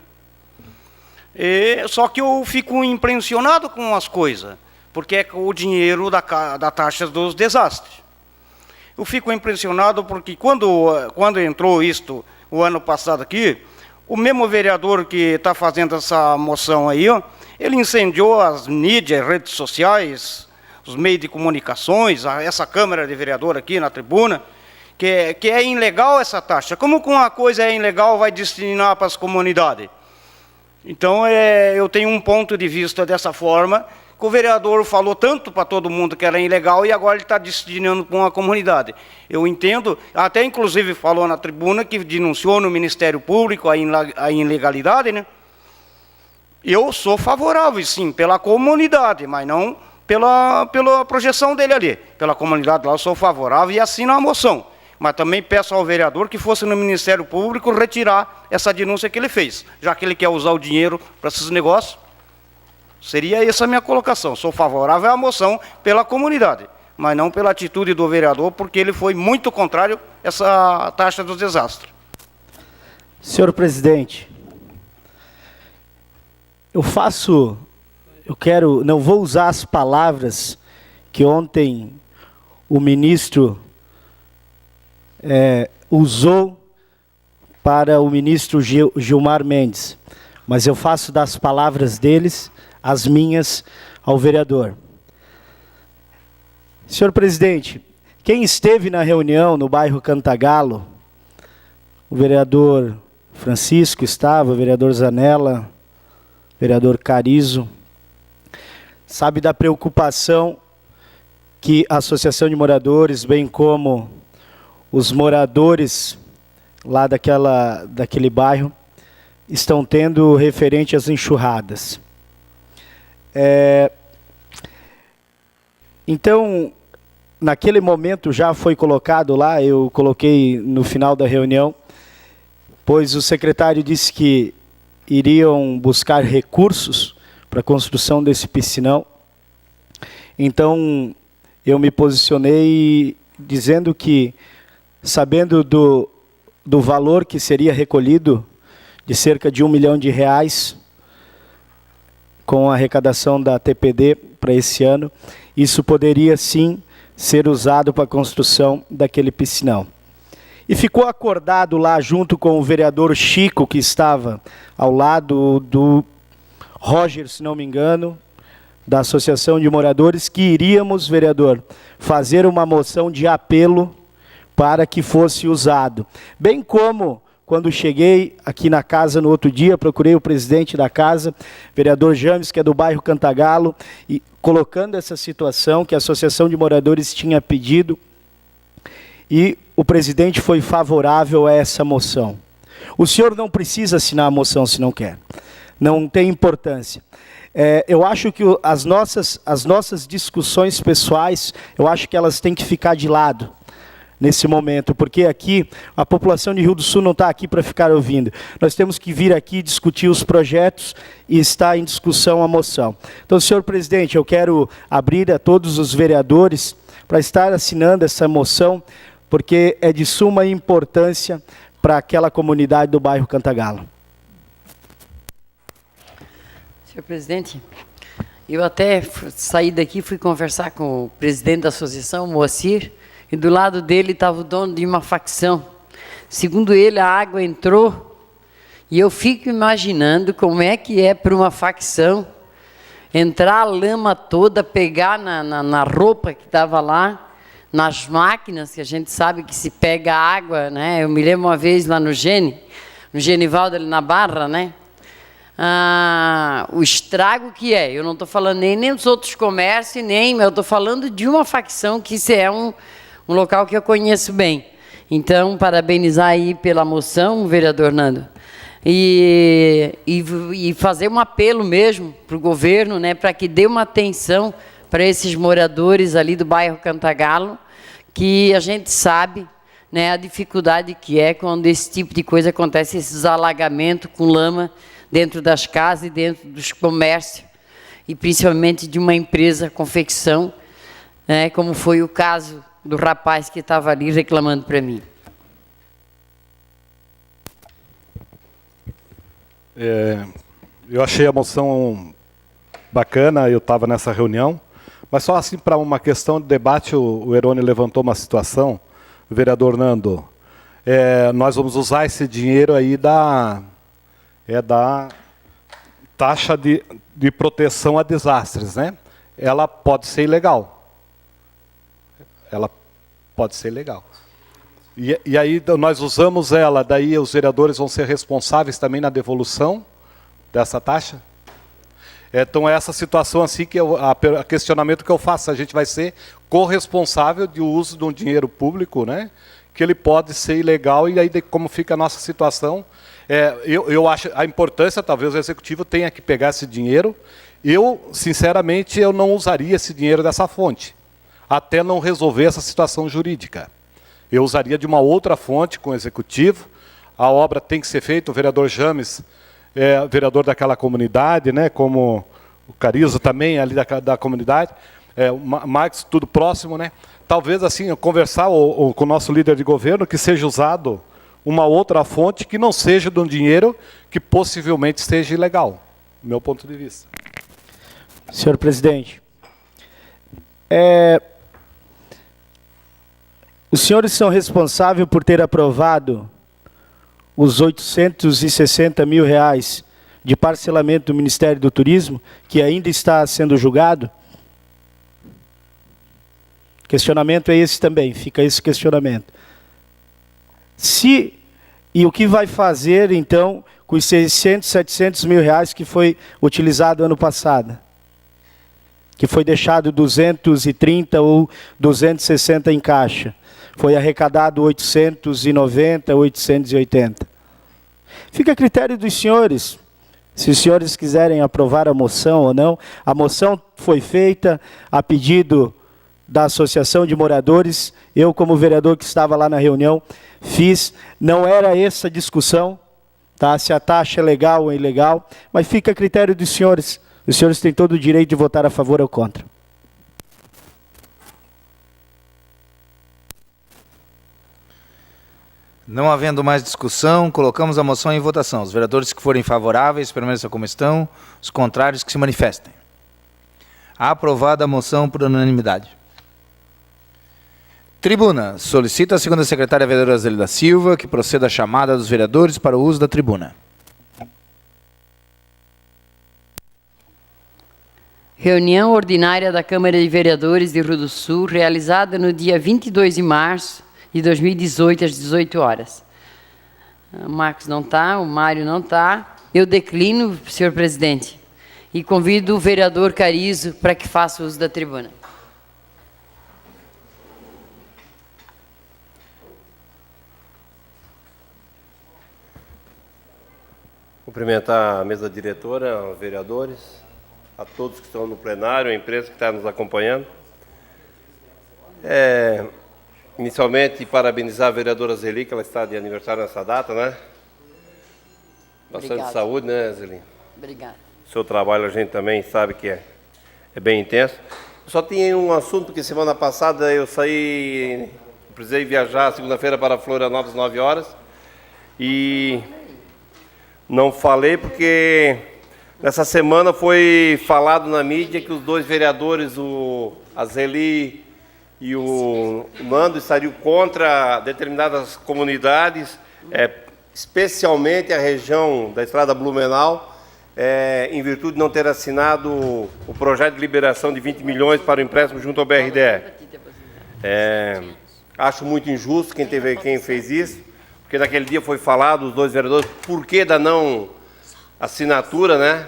Só que eu fico impressionado com as coisas, porque é o dinheiro da taxa dos desastres. Eu fico impressionado porque quando entrou isto o ano passado aqui, o mesmo vereador que está fazendo essa moção aí, ó, ele incendiou as mídias, redes sociais, os meios de comunicações, essa Câmara de Vereador aqui na tribuna, que é ilegal essa taxa. Como que uma coisa é ilegal vai destinar para as comunidades? Então, eu tenho um ponto de vista dessa forma, que o vereador falou tanto para todo mundo que era ilegal e agora ele está destinando para uma comunidade. Eu entendo, até inclusive falou na tribuna que denunciou no Ministério Público a ilegalidade, né? Eu sou favorável, sim, pela comunidade, mas não pela projeção dele ali. Pela comunidade lá eu sou favorável e assino a moção. Mas também peço ao vereador que fosse no Ministério Público retirar essa denúncia que ele fez, já que ele quer usar o dinheiro para esses negócios. Seria essa a minha colocação. Sou favorável à moção pela comunidade, mas não pela atitude do vereador, porque ele foi muito contrário a essa taxa dos desastres. Senhor presidente, eu faço não vou usar as palavras que ontem o ministro usou para o ministro Gilmar Mendes, mas eu faço das palavras deles as minhas ao vereador. Senhor presidente, quem esteve na reunião no bairro Cantagalo, o vereador Francisco estava, o vereador Zanella, o vereador Carizo, sabe da preocupação que a Associação de Moradores, bem como os moradores lá daquele bairro, estão tendo referente às enxurradas. Então, naquele momento já foi colocado lá, eu coloquei no final da reunião, pois o secretário disse que iriam buscar recursos para a construção desse piscinão. Então, eu me posicionei dizendo que, sabendo do valor que seria recolhido, de cerca de R$1 milhão, com a arrecadação da TPD para esse ano, isso poderia sim ser usado para a construção daquele piscinão. E ficou acordado lá, junto com o vereador Chico, que estava ao lado do Roger, se não me engano, da Associação de Moradores, que iríamos, vereador, fazer uma moção de apelo para que fosse usado. Bem como, quando cheguei aqui na casa no outro dia, procurei o presidente da casa, vereador James, que é do bairro Cantagalo, e colocando essa situação que a Associação de Moradores tinha pedido, e o presidente foi favorável a essa moção. O senhor não precisa assinar a moção se não quer. Não tem importância. Eu acho que as nossas discussões pessoais, eu acho que elas têm que ficar de lado nesse momento, porque aqui a população de Rio do Sul não está aqui para ficar ouvindo. Nós temos que vir aqui discutir os projetos e está em discussão a moção. Então, senhor presidente, eu quero abrir a todos os vereadores para estar assinando essa moção, porque é de suma importância para aquela comunidade do bairro Cantagalo. Senhor presidente, eu até saí daqui, fui conversar com o presidente da associação, Moacir, e do lado dele estava o dono de uma facção. Segundo ele, a água entrou, e eu fico imaginando como é que é para uma facção entrar a lama toda, pegar na roupa que estava lá, nas máquinas, que a gente sabe que se pega água, né? Eu me lembro uma vez lá no Genivaldo, ali na Barra, né? O estrago que é. Eu não estou falando nem dos outros comércios, eu estou falando de uma facção que isso é um local que eu conheço bem. Então, parabenizar aí pela moção, vereador Nando, e fazer um apelo mesmo para o governo, né, para que dê uma atenção para esses moradores ali do bairro Cantagalo, que a gente sabe, né, a dificuldade que é quando esse tipo de coisa acontece, esses alagamentos com lama dentro das casas e dentro dos comércios, e principalmente de uma empresa confecção, né, como foi o caso do rapaz que estava ali reclamando para mim. Eu achei a moção bacana, eu estava nessa reunião, mas só assim para uma questão de debate, o Herone levantou uma situação, o vereador Nando, nós vamos usar esse dinheiro aí da taxa de proteção a desastres, né? Ela pode ser ilegal. Ela pode ser ilegal. E aí nós usamos ela, daí os vereadores vão ser responsáveis também na devolução dessa taxa? Então, essa situação assim, que o questionamento que eu faço, a gente vai ser corresponsável do uso de um dinheiro público, né? Que ele pode ser ilegal, e aí como fica a nossa situação? Eu acho a importância, talvez o executivo tenha que pegar esse dinheiro. Eu, sinceramente, eu não usaria esse dinheiro dessa fonte, até não resolver essa situação jurídica. Eu usaria de uma outra fonte com o executivo. A obra tem que ser feita, o vereador James vereador daquela comunidade, né, como o Carizo também, ali da comunidade, o Marcos, tudo próximo, né? Talvez, assim, conversar com o nosso líder de governo, que seja usado uma outra fonte que não seja de um dinheiro que possivelmente seja ilegal, do meu ponto de vista. Senhor presidente, os senhores são responsáveis por ter aprovado os 860 mil reais de parcelamento do Ministério do Turismo, que ainda está sendo julgado? Questionamento é esse também, fica esse questionamento. E o que vai fazer, então, com os 600, 700 mil reais que foi utilizado ano passado? Que foi deixado 230 ou 260 em caixa. Foi arrecadado 890, 880. Fica a critério dos senhores, se os senhores quiserem aprovar a moção ou não. A moção foi feita a pedido da Associação de Moradores. Eu, como vereador que estava lá na reunião, fiz. Não era essa discussão, tá? Se a taxa é legal ou ilegal, mas fica a critério dos senhores. Os senhores têm todo o direito de votar a favor ou contra. Não havendo mais discussão, colocamos a moção em votação. Os vereadores que forem favoráveis permaneçam como estão, os contrários que se manifestem. Aprovada a moção por unanimidade. Tribuna. Solicita a segunda secretária vereadora Zeli da Silva que proceda a chamada dos vereadores para o uso da tribuna. Reunião ordinária da Câmara de Vereadores de Rio do Sul, realizada no dia 22 de março de 2018, às 18 horas. O Marcos não está, o Mário não está. Eu declino, senhor presidente, e convido o vereador Carizo para que faça uso da tribuna. Cumprimentar a mesa diretora, os vereadores, a todos que estão no plenário, a imprensa que está nos acompanhando. Inicialmente, parabenizar a vereadora Zeli, que ela está de aniversário nessa data, né? Bastante Obrigada. saúde, né, Zeli? Obrigada. O seu trabalho a gente também sabe que é bem intenso. Só tinha um assunto, porque semana passada eu precisei viajar segunda-feira para Florianópolis, às 9 horas, e não falei porque nessa semana foi falado na mídia que os dois vereadores, a Zeli e o Nando, estariam contra determinadas comunidades, especialmente a região da Estrada Blumenau, em virtude de não ter assinado o projeto de liberação de 20 milhões para o empréstimo junto ao BRDE. Acho muito injusto quem fez isso, porque naquele dia foi falado, os dois vereadores, por que da não assinatura, né?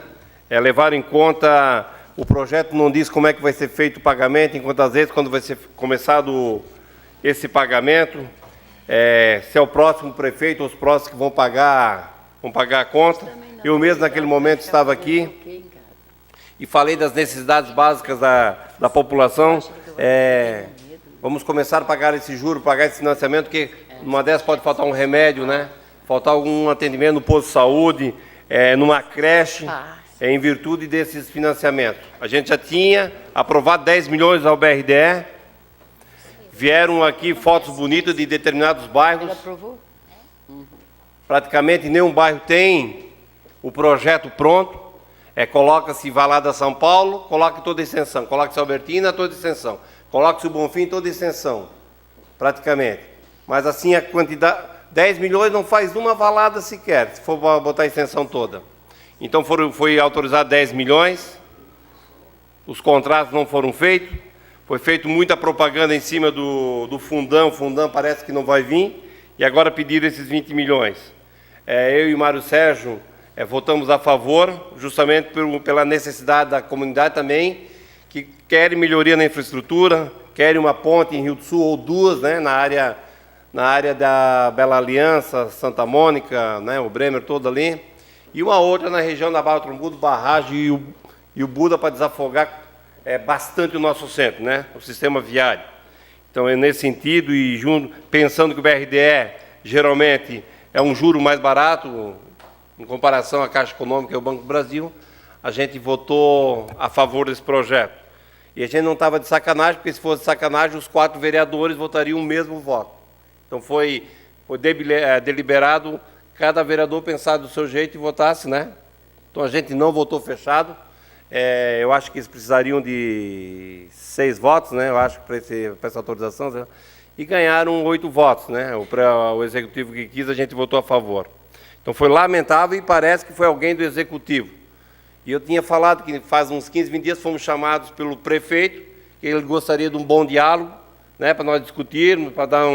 Levaram em conta, o projeto não diz como é que vai ser feito o pagamento, enquanto às vezes, quando vai ser começado esse pagamento, se é o próximo prefeito ou os próximos que vão pagar a conta. Eu mesmo, naquele momento, estava aqui e falei das necessidades básicas da população. Vamos começar a pagar esse juro, pagar esse financiamento, porque numa dessas pode faltar um remédio, né? Faltar algum atendimento no posto de saúde, numa creche, em virtude desses financiamentos. A gente já tinha aprovado 10 milhões ao BRDE, vieram aqui fotos bonitas de determinados bairros. Ela aprovou? Praticamente nenhum bairro tem o projeto pronto. Coloca-se Valada São Paulo, coloca toda a extensão. Coloca-se Albertina, toda a extensão. Coloca-se o Bonfim, toda a extensão. Praticamente. Mas assim a quantidade, 10 milhões não faz uma valada sequer, se for botar a extensão toda. Então foi autorizado 10 milhões, os contratos não foram feitos, foi feita muita propaganda em cima do Fundão, o Fundão parece que não vai vir, e agora pediram esses 20 milhões. Eu e o Mário Sérgio votamos a favor, justamente pela necessidade da comunidade também, que querem melhoria na infraestrutura, querem uma ponte em Rio do Sul, ou duas, né, na área da Bela Aliança, Santa Mônica, né, o Bremer todo ali, e uma outra na região da Barra do Trombudo, Barragem e o Buda, para desafogar bastante o nosso centro, né, o sistema viário. Então, nesse sentido, e pensando que o BRDE, geralmente, é um juro mais barato, em comparação à Caixa Econômica e ao Banco do Brasil, a gente votou a favor desse projeto. E a gente não estava de sacanagem, porque se fosse de sacanagem, os 4 vereadores votariam o mesmo voto. Então foi deliberado, cada vereador pensar do seu jeito e votasse, né? Então a gente não votou fechado. Eu acho que eles precisariam de 6 votos, né? Eu acho, para essa autorização, né? E ganharam 8 votos, né? O executivo que quis, a gente votou a favor. Então foi lamentável e parece que foi alguém do executivo. E eu tinha falado que faz uns 15, 20 dias fomos chamados pelo prefeito, que ele gostaria de um bom diálogo, né? Para nós discutirmos, para dar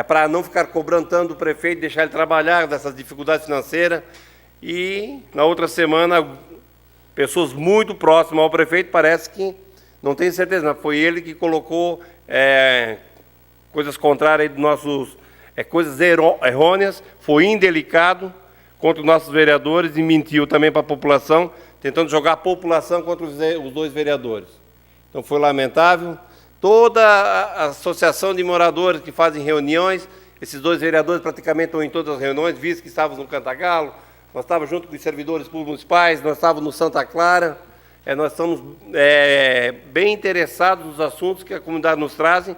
para não ficar cobrando tanto do prefeito, deixar ele trabalhar dessas dificuldades financeiras. E na outra semana, pessoas muito próximas ao prefeito, parece que, não tenho certeza, mas foi ele que colocou coisas contrárias dos nossos, coisas errôneas, foi indelicado contra os nossos vereadores e mentiu também para a população, tentando jogar a população contra os 2 vereadores. Então foi lamentável. Toda a associação de moradores que fazem reuniões, esses 2 vereadores praticamente estão em todas as reuniões, visto que estávamos no Cantagalo, nós estávamos junto com os servidores públicos municipais, nós estávamos no Santa Clara, nós estamos bem interessados nos assuntos que a comunidade nos traz,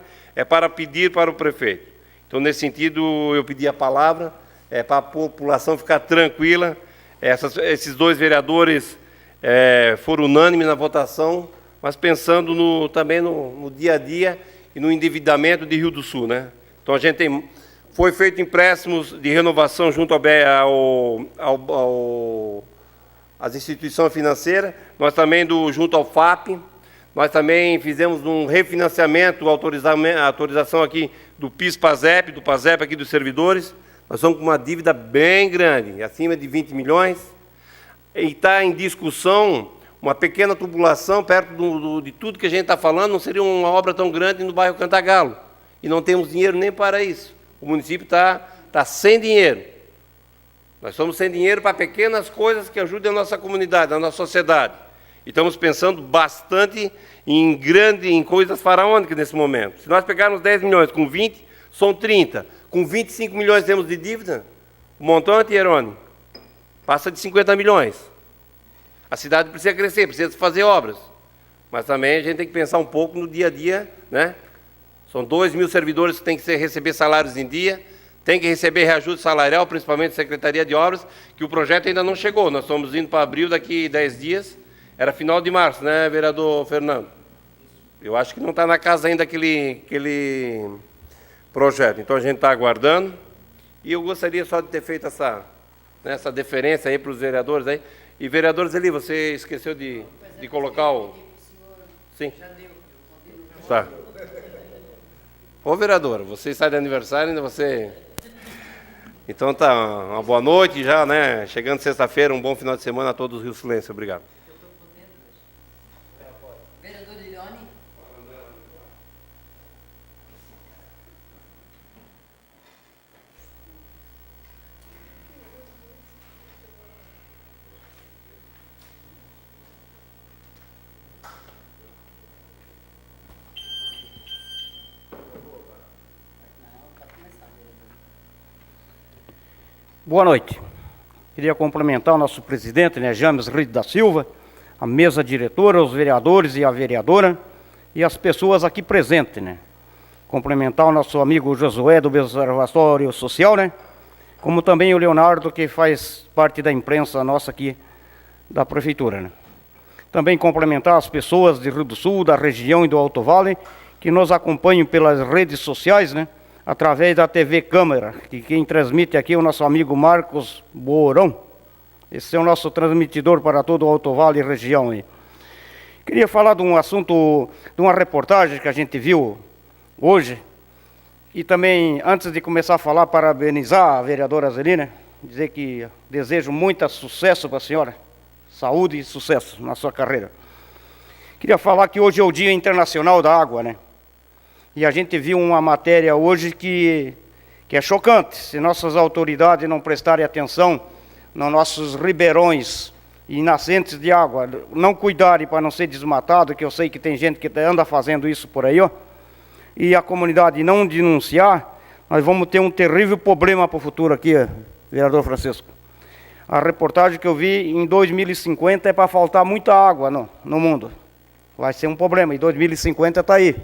para pedir para o prefeito. Então, nesse sentido, eu pedi a palavra, para a população ficar tranquila. Esses 2 vereadores foram unânimes na votação, mas pensando também no dia a dia e no endividamento de Rio do Sul, né? Então, foi feito empréstimos de renovação junto às instituições financeiras, nós também junto ao FAP, nós também fizemos um refinanciamento, autorização aqui do PIS-PASEP, do PASEP aqui dos servidores. Nós estamos com uma dívida bem grande, acima de 20 milhões, e está em discussão uma pequena tubulação perto de tudo que a gente está falando, não seria uma obra tão grande no bairro Cantagalo, e não temos dinheiro nem para isso. O município está sem dinheiro. Nós estamos sem dinheiro para pequenas coisas que ajudem a nossa comunidade, a nossa sociedade. E estamos pensando bastante em coisas faraônicas nesse momento. Se nós pegarmos 10 milhões com 20, são 30. Com 25 milhões temos de dívida, o montante, Jerônimo, passa de 50 milhões. A cidade precisa crescer, precisa fazer obras. Mas também a gente tem que pensar um pouco no dia a dia, né? São 2.000 servidores que têm que receber salários em dia, tem que receber reajuste salarial, principalmente Secretaria de Obras, que o projeto ainda não chegou. Nós estamos indo para abril, daqui 10 dias. Era final de março, né, vereador Fernando? Eu acho que não está na casa ainda aquele projeto. Então, a gente está aguardando. E eu gostaria só de ter feito essa deferência aí para os vereadores. Aí. E, vereadores, ali, você esqueceu de colocar o... Sim. Tá. Ô, vereadora, você está de aniversário, ainda você... Então, tá, uma boa noite já, né? Chegando sexta-feira, um bom final de semana a todos os rio-silenses. Obrigado. Vereador Ilione. Boa noite. Queria cumprimentar o nosso presidente, né, James Rito da Silva, a mesa diretora, os vereadores e a vereadora, e as pessoas aqui presentes, né. Cumprimentar o nosso amigo Josué do Observatório Social, né, como também o Leonardo, que faz parte da imprensa nossa aqui da prefeitura, né. Também cumprimentar as pessoas de Rio do Sul, da região e do Alto Vale, que nos acompanham pelas redes sociais, né, através da TV Câmara, que quem transmite aqui é o nosso amigo Marcos Bourão. Esse é o nosso transmitidor para todo o Alto Vale e região. Aí. Queria falar de um assunto, de uma reportagem que a gente viu hoje, e também, antes de começar a falar, parabenizar a vereadora Zelina, dizer que desejo muito sucesso para a senhora, saúde e sucesso na sua carreira. Queria falar que hoje é o Dia Internacional da Água, né? E a gente viu uma matéria hoje que é chocante. Se nossas autoridades não prestarem atenção nos nossos ribeirões e nascentes de água, não cuidarem para não ser desmatado, que eu sei que tem gente que anda fazendo isso por aí, ó, e a comunidade não denunciar, nós vamos ter um terrível problema para o futuro aqui, vereador Francisco. A reportagem que eu vi, em 2050 é para faltar muita água no mundo. Vai ser um problema, em 2050 está aí.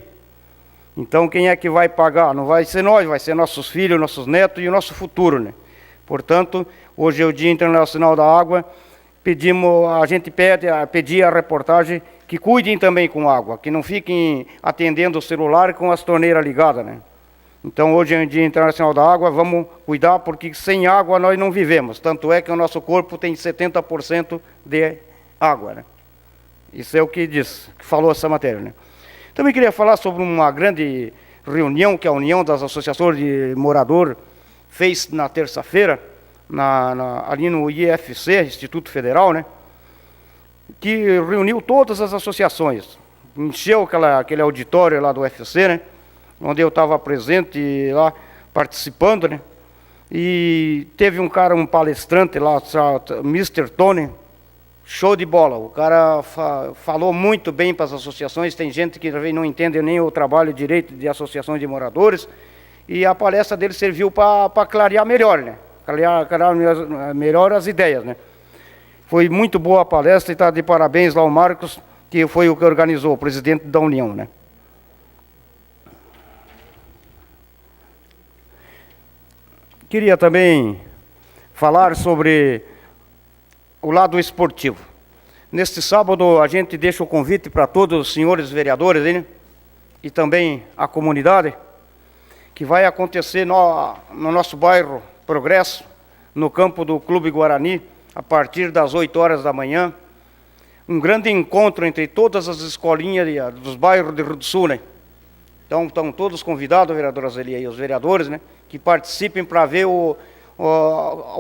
Então, quem é que vai pagar? Não vai ser nós, vai ser nossos filhos, nossos netos e o nosso futuro, né? Portanto, hoje é o Dia Internacional da Água. a gente pedia a reportagem que cuidem também com água, que não fiquem atendendo o celular com as torneiras ligadas, né? Então, hoje é o Dia Internacional da Água, vamos cuidar, porque sem água nós não vivemos. Tanto é que o nosso corpo tem 70% de água, né? Isso é o que diz, que falou essa matéria, né? Também queria falar sobre uma grande reunião que a União das Associações de Morador fez na terça-feira, ali no IFC, Instituto Federal, né? Que reuniu todas as associações. Encheu aquele auditório lá do UFC, né? Onde eu estava presente lá, participando, né? E teve um palestrante lá, Mr. Tony, show de bola. O cara falou muito bem para as associações. Tem gente que não entende nem o trabalho direito de associações de moradores. E a palestra dele serviu para clarear melhor, né? Clarear melhor as ideias, né? Foi muito boa a palestra e está de parabéns lá o Marcos, que foi o que organizou, o presidente da União, né? Queria também falar sobre o lado esportivo. Neste sábado, a gente deixa o convite para todos os senhores vereadores, né? E também a comunidade, que vai acontecer no nosso bairro Progresso, no campo do Clube Guarani, a partir das 8 horas da manhã, um grande encontro entre todas as escolinhas dos bairros de Rio do Sul, né? Então, estão todos convidados, vereadora Zeli, e os vereadores, né, que participem para ver o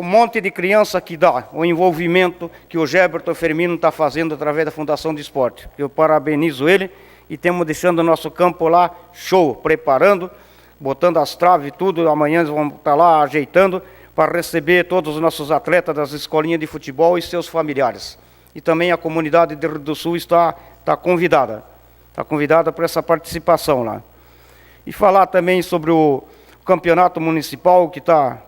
monte de criança que dá, o envolvimento que o Geberton Fermino está fazendo através da Fundação de Esporte. Eu parabenizo ele e estamos deixando o nosso campo lá show, preparando, botando as traves e tudo. Amanhã eles vão estar lá ajeitando para receber todos os nossos atletas das escolinhas de futebol e seus familiares. E também a comunidade de Rio do Sul está convidada. Está convidada para essa participação lá. E falar também sobre o campeonato municipal que está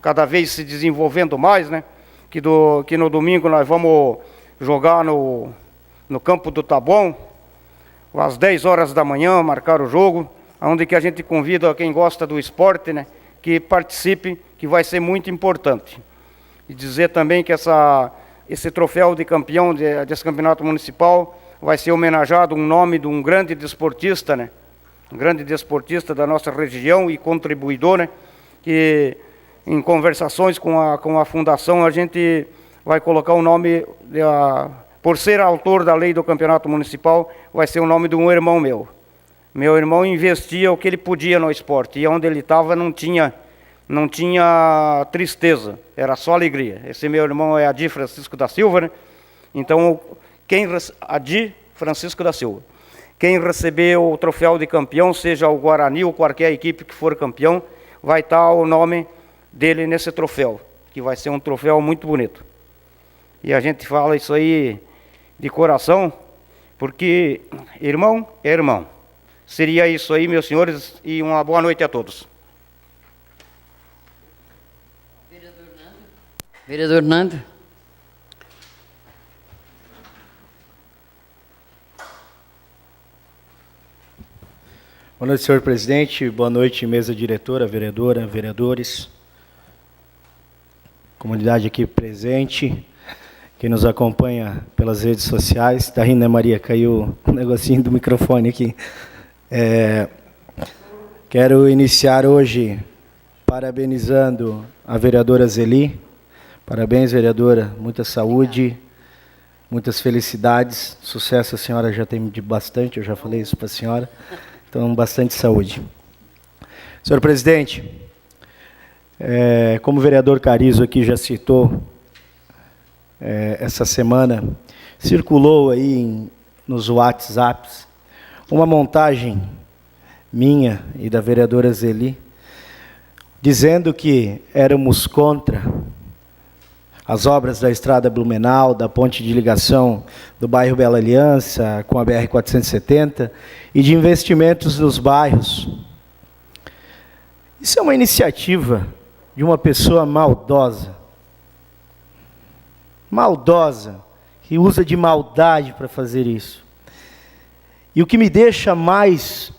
cada vez se desenvolvendo mais, né? Que no domingo nós vamos jogar no campo do Taboão, às 10 horas da manhã, marcar o jogo, onde que a gente convida quem gosta do esporte, né, que participe, que vai ser muito importante. E dizer também que esse troféu de campeão desse campeonato municipal vai ser homenageado um nome de um grande desportista, né? Um grande desportista da nossa região e contribuidor, né? Que em conversações com a fundação a gente vai colocar o nome, por ser autor da lei do campeonato municipal, vai ser o nome de um irmão meu. Meu irmão investia o que ele podia no esporte, e onde ele estava não tinha tristeza, era só alegria. Esse meu irmão é Adi Francisco da Silva, né? Então, Adi Francisco da Silva. Quem receber o troféu de campeão, seja o Guarani ou qualquer equipe que for campeão, vai estar o nome dele nesse troféu, que vai ser um troféu muito bonito. E a gente fala isso aí de coração, porque irmão é irmão. Seria isso aí, meus senhores, e uma boa noite a todos. Vereador Nando. Boa noite, senhor presidente. Boa noite, mesa diretora, vereadora, vereadores. Comunidade aqui presente, quem nos acompanha pelas redes sociais. Está rindo, né, Maria? Caiu um negocinho do microfone aqui. Quero iniciar hoje parabenizando a vereadora Zeli. Parabéns, vereadora. Muita saúde, muitas felicidades. Sucesso a senhora já tem de bastante, eu já falei isso para a senhora. Então, bastante saúde. Senhor presidente, como o vereador Carizo aqui já citou, essa semana circulou aí nos WhatsApps uma montagem minha e da vereadora Zeli, dizendo que éramos contra as obras da Estrada Blumenau, da ponte de ligação do bairro Bela Aliança com a BR-470 e de investimentos nos bairros. Isso é uma iniciativa de uma pessoa maldosa, que usa de maldade para fazer isso. E o que me deixa mais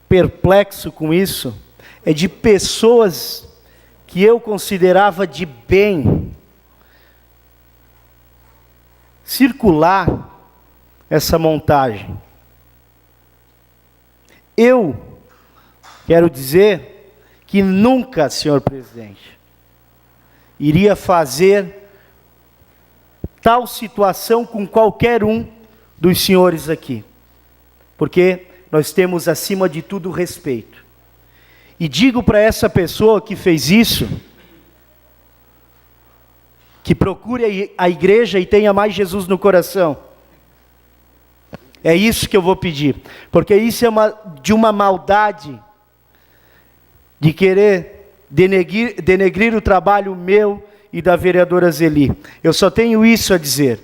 perplexo com isso é de pessoas que eu considerava de bem circular essa montagem. Eu quero dizer que nunca, senhor presidente, iria fazer tal situação com qualquer um dos senhores aqui, porque nós temos acima de tudo respeito. E digo para essa pessoa que fez isso, que procure a igreja e tenha mais Jesus no coração. É isso que eu vou pedir, porque isso é de uma maldade, de querer denegrir o trabalho meu e da vereadora Zeli. Eu só tenho isso a dizer.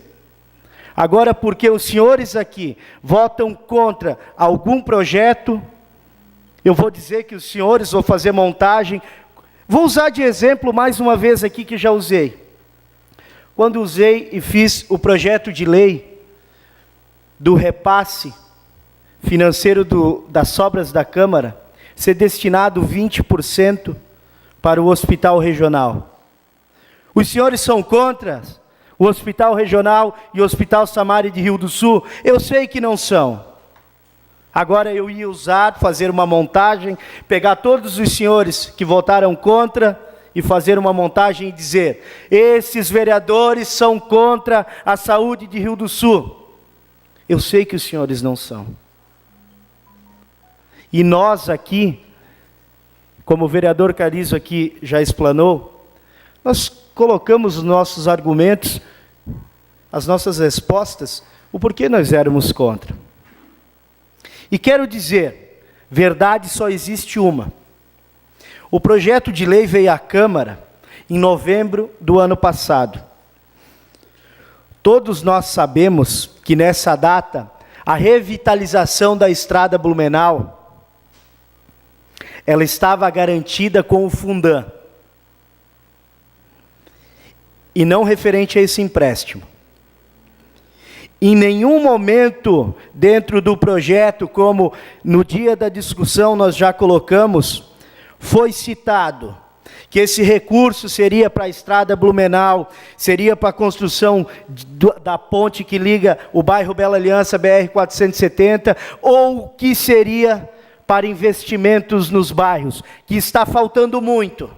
Agora, porque os senhores aqui votam contra algum projeto, eu vou dizer que os senhores vão fazer montagem. Vou usar de exemplo mais uma vez aqui que já usei. Quando usei e fiz o projeto de lei do repasse financeiro das sobras da Câmara, ser destinado 20% para o hospital regional. Os senhores são contra o hospital regional e o hospital Samari de Rio do Sul? Eu sei que não são. Agora eu ia fazer uma montagem, pegar todos os senhores que votaram contra e fazer uma montagem e dizer: esses vereadores são contra a saúde de Rio do Sul. Eu sei que os senhores não são. E nós aqui, como o vereador Carizo aqui já explanou, nós colocamos os nossos argumentos, as nossas respostas, o porquê nós éramos contra. E quero dizer, verdade só existe uma. O projeto de lei veio à Câmara em novembro do ano passado. Todos nós sabemos que nessa data, a revitalização da estrada Blumenau, ela estava garantida com o Fundan. E não referente a esse empréstimo. Em nenhum momento dentro do projeto, como no dia da discussão nós já colocamos, foi citado que esse recurso seria para a estrada Blumenau, seria para a construção da ponte que liga o bairro Bela Aliança, BR-470, ou que seria para investimentos nos bairros, que está faltando muito.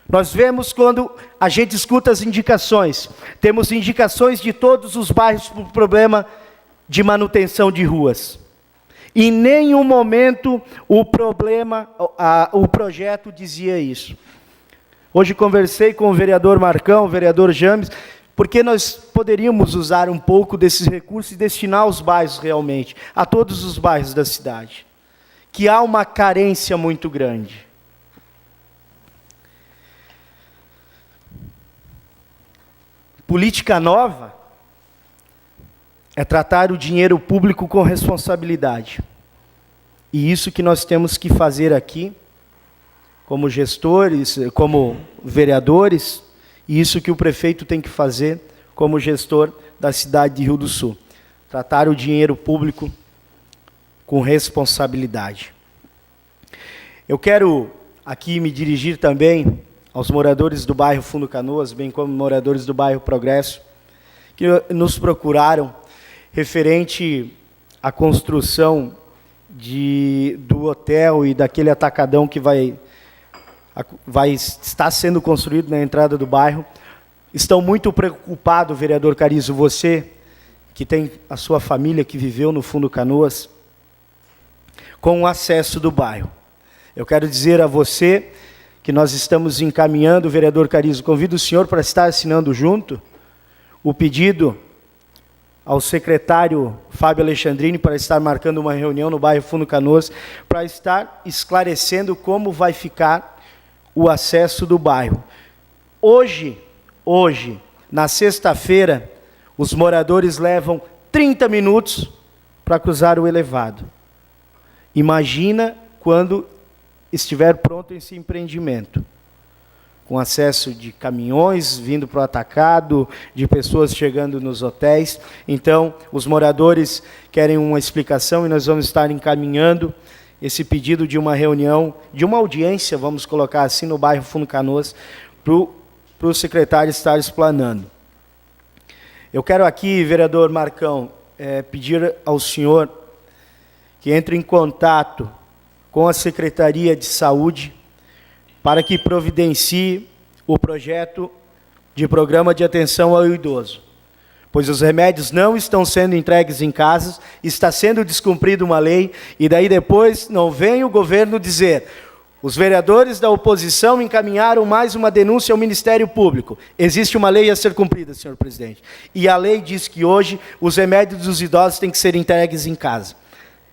Nós vemos quando a gente escuta as indicações, temos indicações de todos os bairros por problema de manutenção de ruas. Em nenhum momento o projeto dizia isso. Hoje conversei com o vereador Marcão, o vereador James, porque nós poderíamos usar um pouco desses recursos e destinar aos bairros realmente, a todos os bairros da cidade, que há uma carência muito grande. Política nova é tratar o dinheiro público com responsabilidade. E isso que nós temos que fazer aqui, como gestores, como vereadores, e isso que o prefeito tem que fazer como gestor da cidade de Rio do Sul. Tratar o dinheiro público com responsabilidade. Eu quero aqui me dirigir também aos moradores do bairro Fundo Canoas, bem como moradores do bairro Progresso, que nos procuraram referente à construção do hotel e daquele atacadão que vai estar sendo construído na entrada do bairro. Estão muito preocupados, vereador Carizo, você que tem a sua família que viveu no Fundo Canoas, com o acesso do bairro. Eu quero dizer a você que nós estamos encaminhando, vereador Carizo, convido o senhor para estar assinando junto o pedido ao secretário Fábio Alexandrini para estar marcando uma reunião no bairro Fundo Canoas, para estar esclarecendo como vai ficar o acesso do bairro. Hoje, na sexta-feira, os moradores levam 30 minutos para cruzar o elevado. Imagina quando estiver pronto esse empreendimento, com acesso de caminhões vindo para o atacado, de pessoas chegando nos hotéis. Então, os moradores querem uma explicação e nós vamos estar encaminhando. esse pedido de uma reunião, de uma audiência, vamos colocar assim, no bairro Fundo Canoas, para o secretário estar explanando. Eu quero aqui, vereador Marcão, pedir ao senhor que entre em contato com a Secretaria de Saúde para que providencie o projeto de programa de atenção ao idoso, pois os remédios não estão sendo entregues em casas, está sendo descumprida uma lei, e daí depois não vem o governo dizer: os vereadores da oposição encaminharam mais uma denúncia ao Ministério Público. Existe uma lei a ser cumprida, senhor presidente, e a lei diz que hoje os remédios dos idosos têm que ser entregues em casa.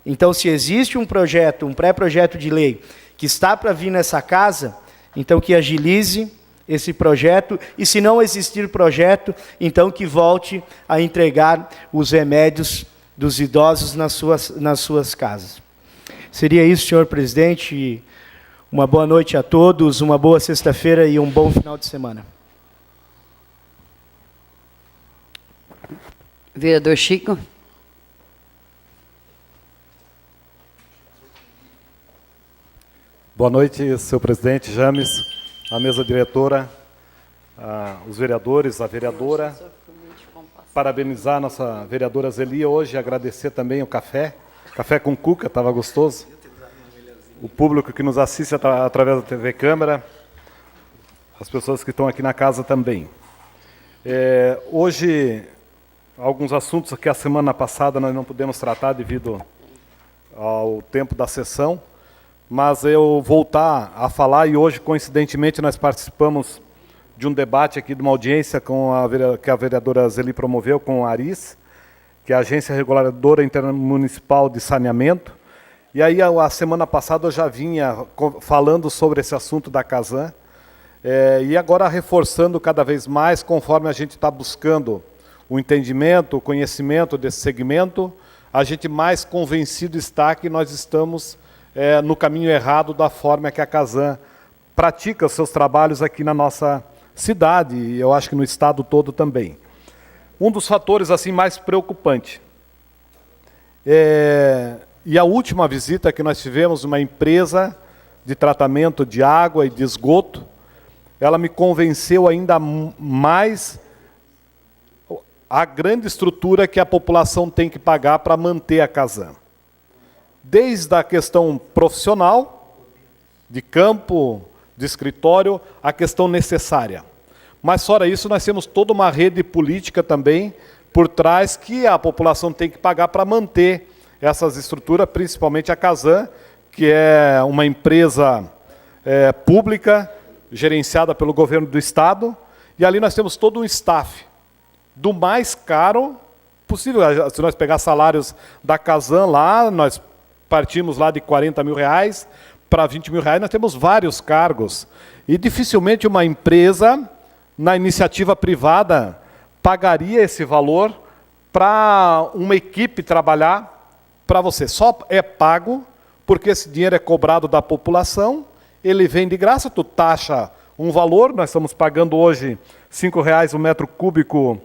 Então, se existe um projeto, um pré-projeto de lei que está para vir nessa casa, então que agilize esse projeto, e se não existir projeto, então que volte a entregar os remédios dos idosos nas suas casas. Seria isso, senhor presidente. Uma boa noite a todos, uma boa sexta-feira e um bom final de semana. Vereador Chico. Boa noite, senhor presidente James, a mesa diretora, os vereadores, a vereadora. Parabenizar a nossa vereadora Zeli hoje, agradecer também o café com cuca, estava gostoso. O público que nos assiste através da TV Câmara, as pessoas que estão aqui na casa também. Hoje, alguns assuntos que a semana passada nós não pudemos tratar devido ao tempo da sessão, mas eu voltar a falar, e hoje, coincidentemente, nós participamos de um debate aqui, de uma audiência que a vereadora Zeli promoveu com a ARIS, que é a Agência Reguladora Intermunicipal de Saneamento. E aí, a semana passada, eu já vinha falando sobre esse assunto da Casan, e agora reforçando cada vez mais, conforme a gente está buscando o entendimento, o conhecimento desse segmento, a gente mais convencido está que nós estamos no caminho errado da forma que a Casan pratica os seus trabalhos aqui na nossa cidade, e eu acho que no estado todo também. Um dos fatores assim mais preocupante e a última visita que nós tivemos uma empresa de tratamento de água e de esgoto, ela me convenceu ainda mais a grande estrutura que a população tem que pagar para manter a Casan. Desde a questão profissional, de campo, de escritório, a questão necessária. Mas fora isso, nós temos toda uma rede política também por trás que a população tem que pagar para manter essas estruturas, principalmente a Casan, que é uma empresa pública, gerenciada pelo governo do estado, e ali nós temos todo um staff, do mais caro possível. Se nós pegar salários da Casan lá, nós partimos lá de R$40 mil para R$20 mil, nós temos vários cargos. E dificilmente uma empresa, na iniciativa privada, pagaria esse valor para uma equipe trabalhar para você. Só é pago porque esse dinheiro é cobrado da população, ele vem de graça, tu taxa um valor, nós estamos pagando hoje R$5 o metro cúbico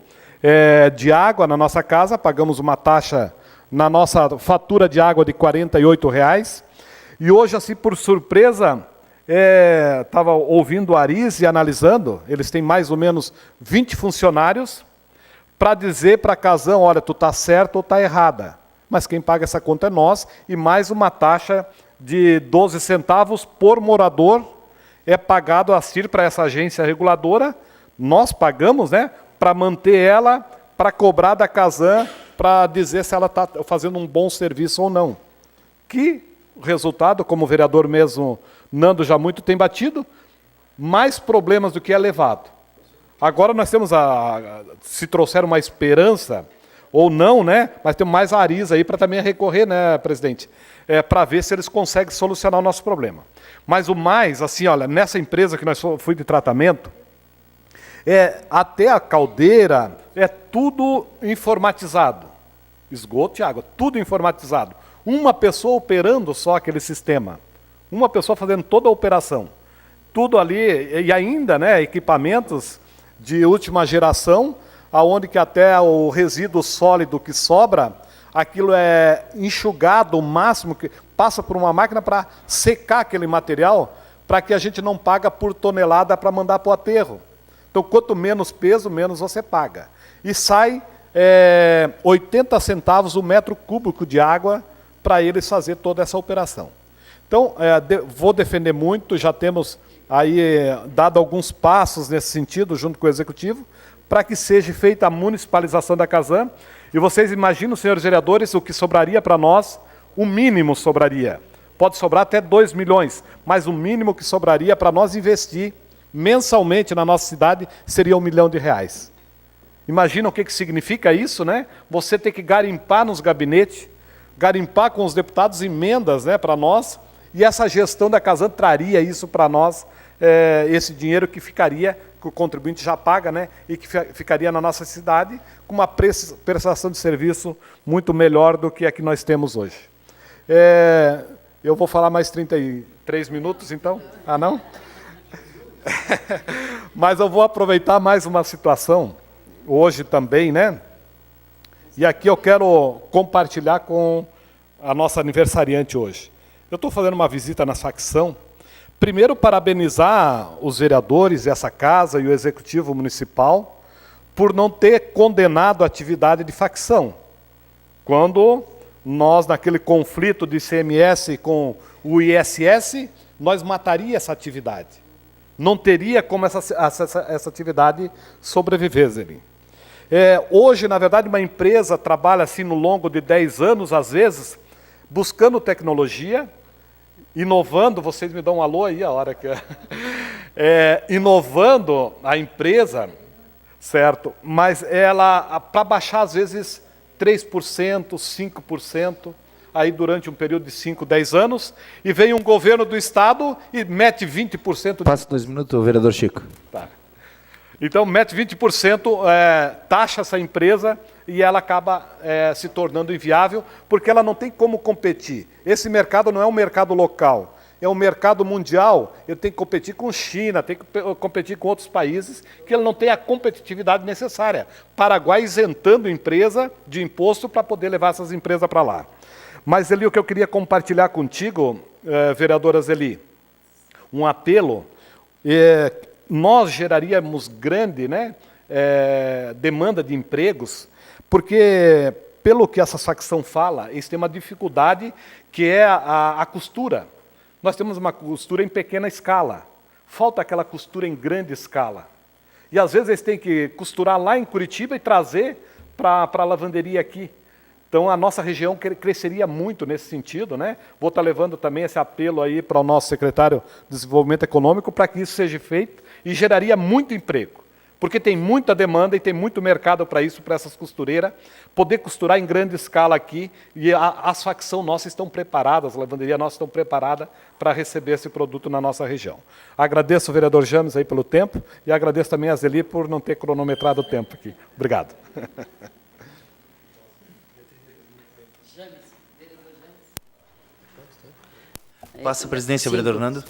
de água na nossa casa, pagamos uma taxa na nossa fatura de água de R$48. E hoje, assim, por surpresa, estava ouvindo o Aris e analisando, eles têm mais ou menos 20 funcionários, para dizer para a Casan, olha, tu está certo ou está errada. Mas quem paga essa conta é nós, e mais uma taxa de 12 centavos por morador é pagado assim para essa agência reguladora. Nós pagamos, né, para manter ela, para cobrar da Casan, para dizer se ela está fazendo um bom serviço ou não. Que o resultado, como o vereador mesmo, Nando, já muito tem batido, mais problemas do que é levado. Agora nós temos, se trouxer uma esperança, ou não, né? Mas temos mais a Aris aí para também recorrer, né, presidente? Para ver se eles conseguem solucionar o nosso problema. Mas o mais, assim, olha, nessa empresa que nós fui de tratamento, até a caldeira, tudo informatizado. Esgoto e água, tudo informatizado. Uma pessoa operando só aquele sistema. Uma pessoa fazendo toda a operação. Tudo ali, e ainda, né, equipamentos de última geração, aonde que até o resíduo sólido que sobra, aquilo é enxugado o máximo passa por uma máquina para secar aquele material, para que a gente não paga por tonelada para mandar para o aterro. Então, quanto menos peso, menos você paga. E sai 80 centavos o metro cúbico de água para eles fazer toda essa operação. Então, vou defender muito, já temos aí dado alguns passos nesse sentido, junto com o Executivo, para que seja feita a municipalização da Casan. E vocês imaginam, senhores vereadores, o que sobraria para nós? O mínimo sobraria. Pode sobrar até 2 milhões, mas o mínimo que sobraria para nós investir mensalmente na nossa cidade seria R$1 milhão. Imagina o que significa isso, né? Você ter que garimpar nos gabinetes, garimpar com os deputados emendas, né, para nós, e essa gestão da Casan traria isso para nós, esse dinheiro que ficaria, que o contribuinte já paga, né, e que ficaria na nossa cidade com uma prestação de serviço muito melhor do que a que nós temos hoje. Eu vou falar mais 33 minutos, então? Ah, não? Mas eu vou aproveitar mais uma situação, hoje também, né? E aqui eu quero compartilhar com a nossa aniversariante hoje. Eu estou fazendo uma visita na facção, primeiro parabenizar os vereadores dessa casa e o Executivo Municipal por não ter condenado a atividade de facção. Quando nós, naquele conflito de ICMS com o ISS, nós mataria essa atividade. Não teria como essa atividade sobreviver, Zelim. Hoje, na verdade, uma empresa trabalha assim no longo de 10 anos, às vezes, buscando tecnologia, inovando, vocês me dão um alô aí a hora que... inovando a empresa, certo? Mas ela, para baixar às vezes 3%, 5%, aí durante um período de 5, 10 anos, e vem um governo do Estado e mete 20%... Passa 2 minutos, vereador Chico. Tá. Então, mete 20%, taxa essa empresa e ela acaba se tornando inviável, porque ela não tem como competir. Esse mercado não é um mercado local, é um mercado mundial. Ele tem que competir com China, tem que competir com outros países, que ele não tem a competitividade necessária. Paraguai isentando empresa de imposto para poder levar essas empresas para lá. Mas, Eli, o que eu queria compartilhar contigo, vereadora Zeli, um apelo... nós geraríamos grande, né, demanda de empregos, porque, pelo que essa facção fala, eles têm uma dificuldade que é a costura. Nós temos uma costura em pequena escala, falta aquela costura em grande escala. E às vezes eles têm que costurar lá em Curitiba e trazer para a lavanderia aqui. Então, a nossa região cresceria muito nesse sentido, né? Vou estar levando também esse apelo aí para o nosso secretário de Desenvolvimento Econômico para que isso seja feito e geraria muito emprego, porque tem muita demanda e tem muito mercado para isso, para essas costureiras, poder costurar em grande escala aqui, e as facções nossas estão preparadas, a lavanderia nossa estão preparada para receber esse produto na nossa região. Agradeço o vereador James aí pelo tempo e agradeço também a Zeli por não ter cronometrado o tempo aqui. Obrigado. Passa a presidência, vereador Nando.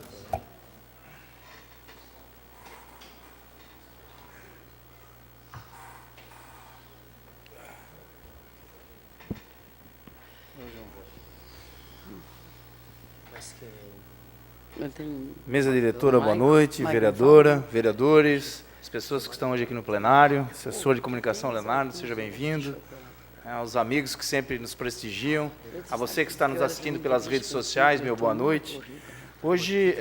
Mesa diretora, boa noite, vereadora, vereadores, as pessoas que estão hoje aqui no plenário, assessor de comunicação Leonardo, seja bem-vindo. Aos amigos que sempre nos prestigiam, a você que está nos assistindo pelas redes sociais, meu boa noite. Hoje,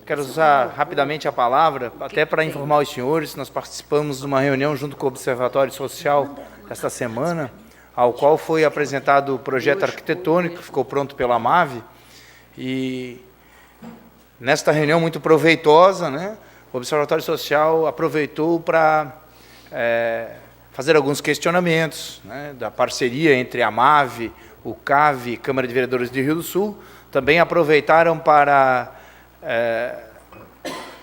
quero usar rapidamente a palavra, até para informar os senhores, nós participamos de uma reunião junto com o Observatório Social esta semana, ao qual foi apresentado o projeto arquitetônico, que ficou pronto pela MAVE, e nesta reunião muito proveitosa, né, o Observatório Social aproveitou para... fazer alguns questionamentos, né, da parceria entre a MAVE, o CAV, Câmara de Vereadores de Rio do Sul. Também aproveitaram para,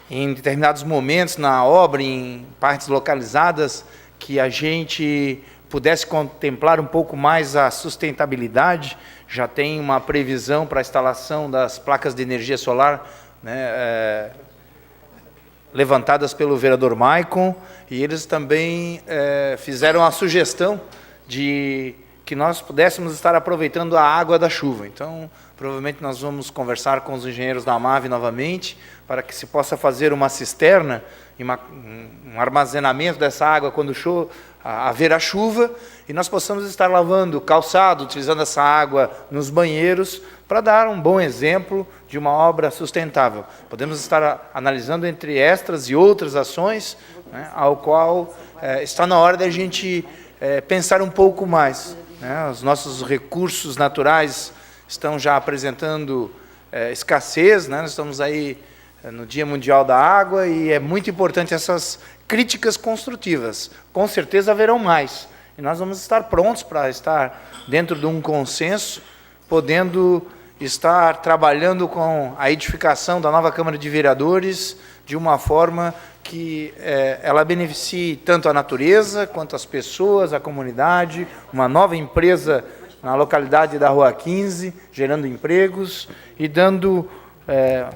em determinados momentos na obra, em partes localizadas, que a gente pudesse contemplar um pouco mais a sustentabilidade. Já tem uma previsão para a instalação das placas de energia solar, né, levantadas pelo vereador Maicon, e eles também fizeram a sugestão de que nós pudéssemos estar aproveitando a água da chuva. Então, Provavelmente nós vamos conversar com os engenheiros da AMAV novamente, para que se possa fazer uma cisterna, um armazenamento dessa água quando haver a chuva, e nós possamos estar lavando calçado, utilizando essa água nos banheiros, para dar um bom exemplo de uma obra sustentável. Podemos estar analisando entre estas e outras ações, né, ao qual está na hora da gente pensar um pouco mais. Né? Os nossos recursos naturais estão já apresentando escassez, né? Nós estamos aí no Dia Mundial da Água e é muito importante essas críticas construtivas. Com certeza haverão mais. E nós vamos estar prontos para estar dentro de um consenso, podendo estar trabalhando com a edificação da nova Câmara de Vereadores de uma forma que ela beneficie tanto a natureza, quanto as pessoas, a comunidade, uma nova empresa na localidade da Rua 15, gerando empregos e dando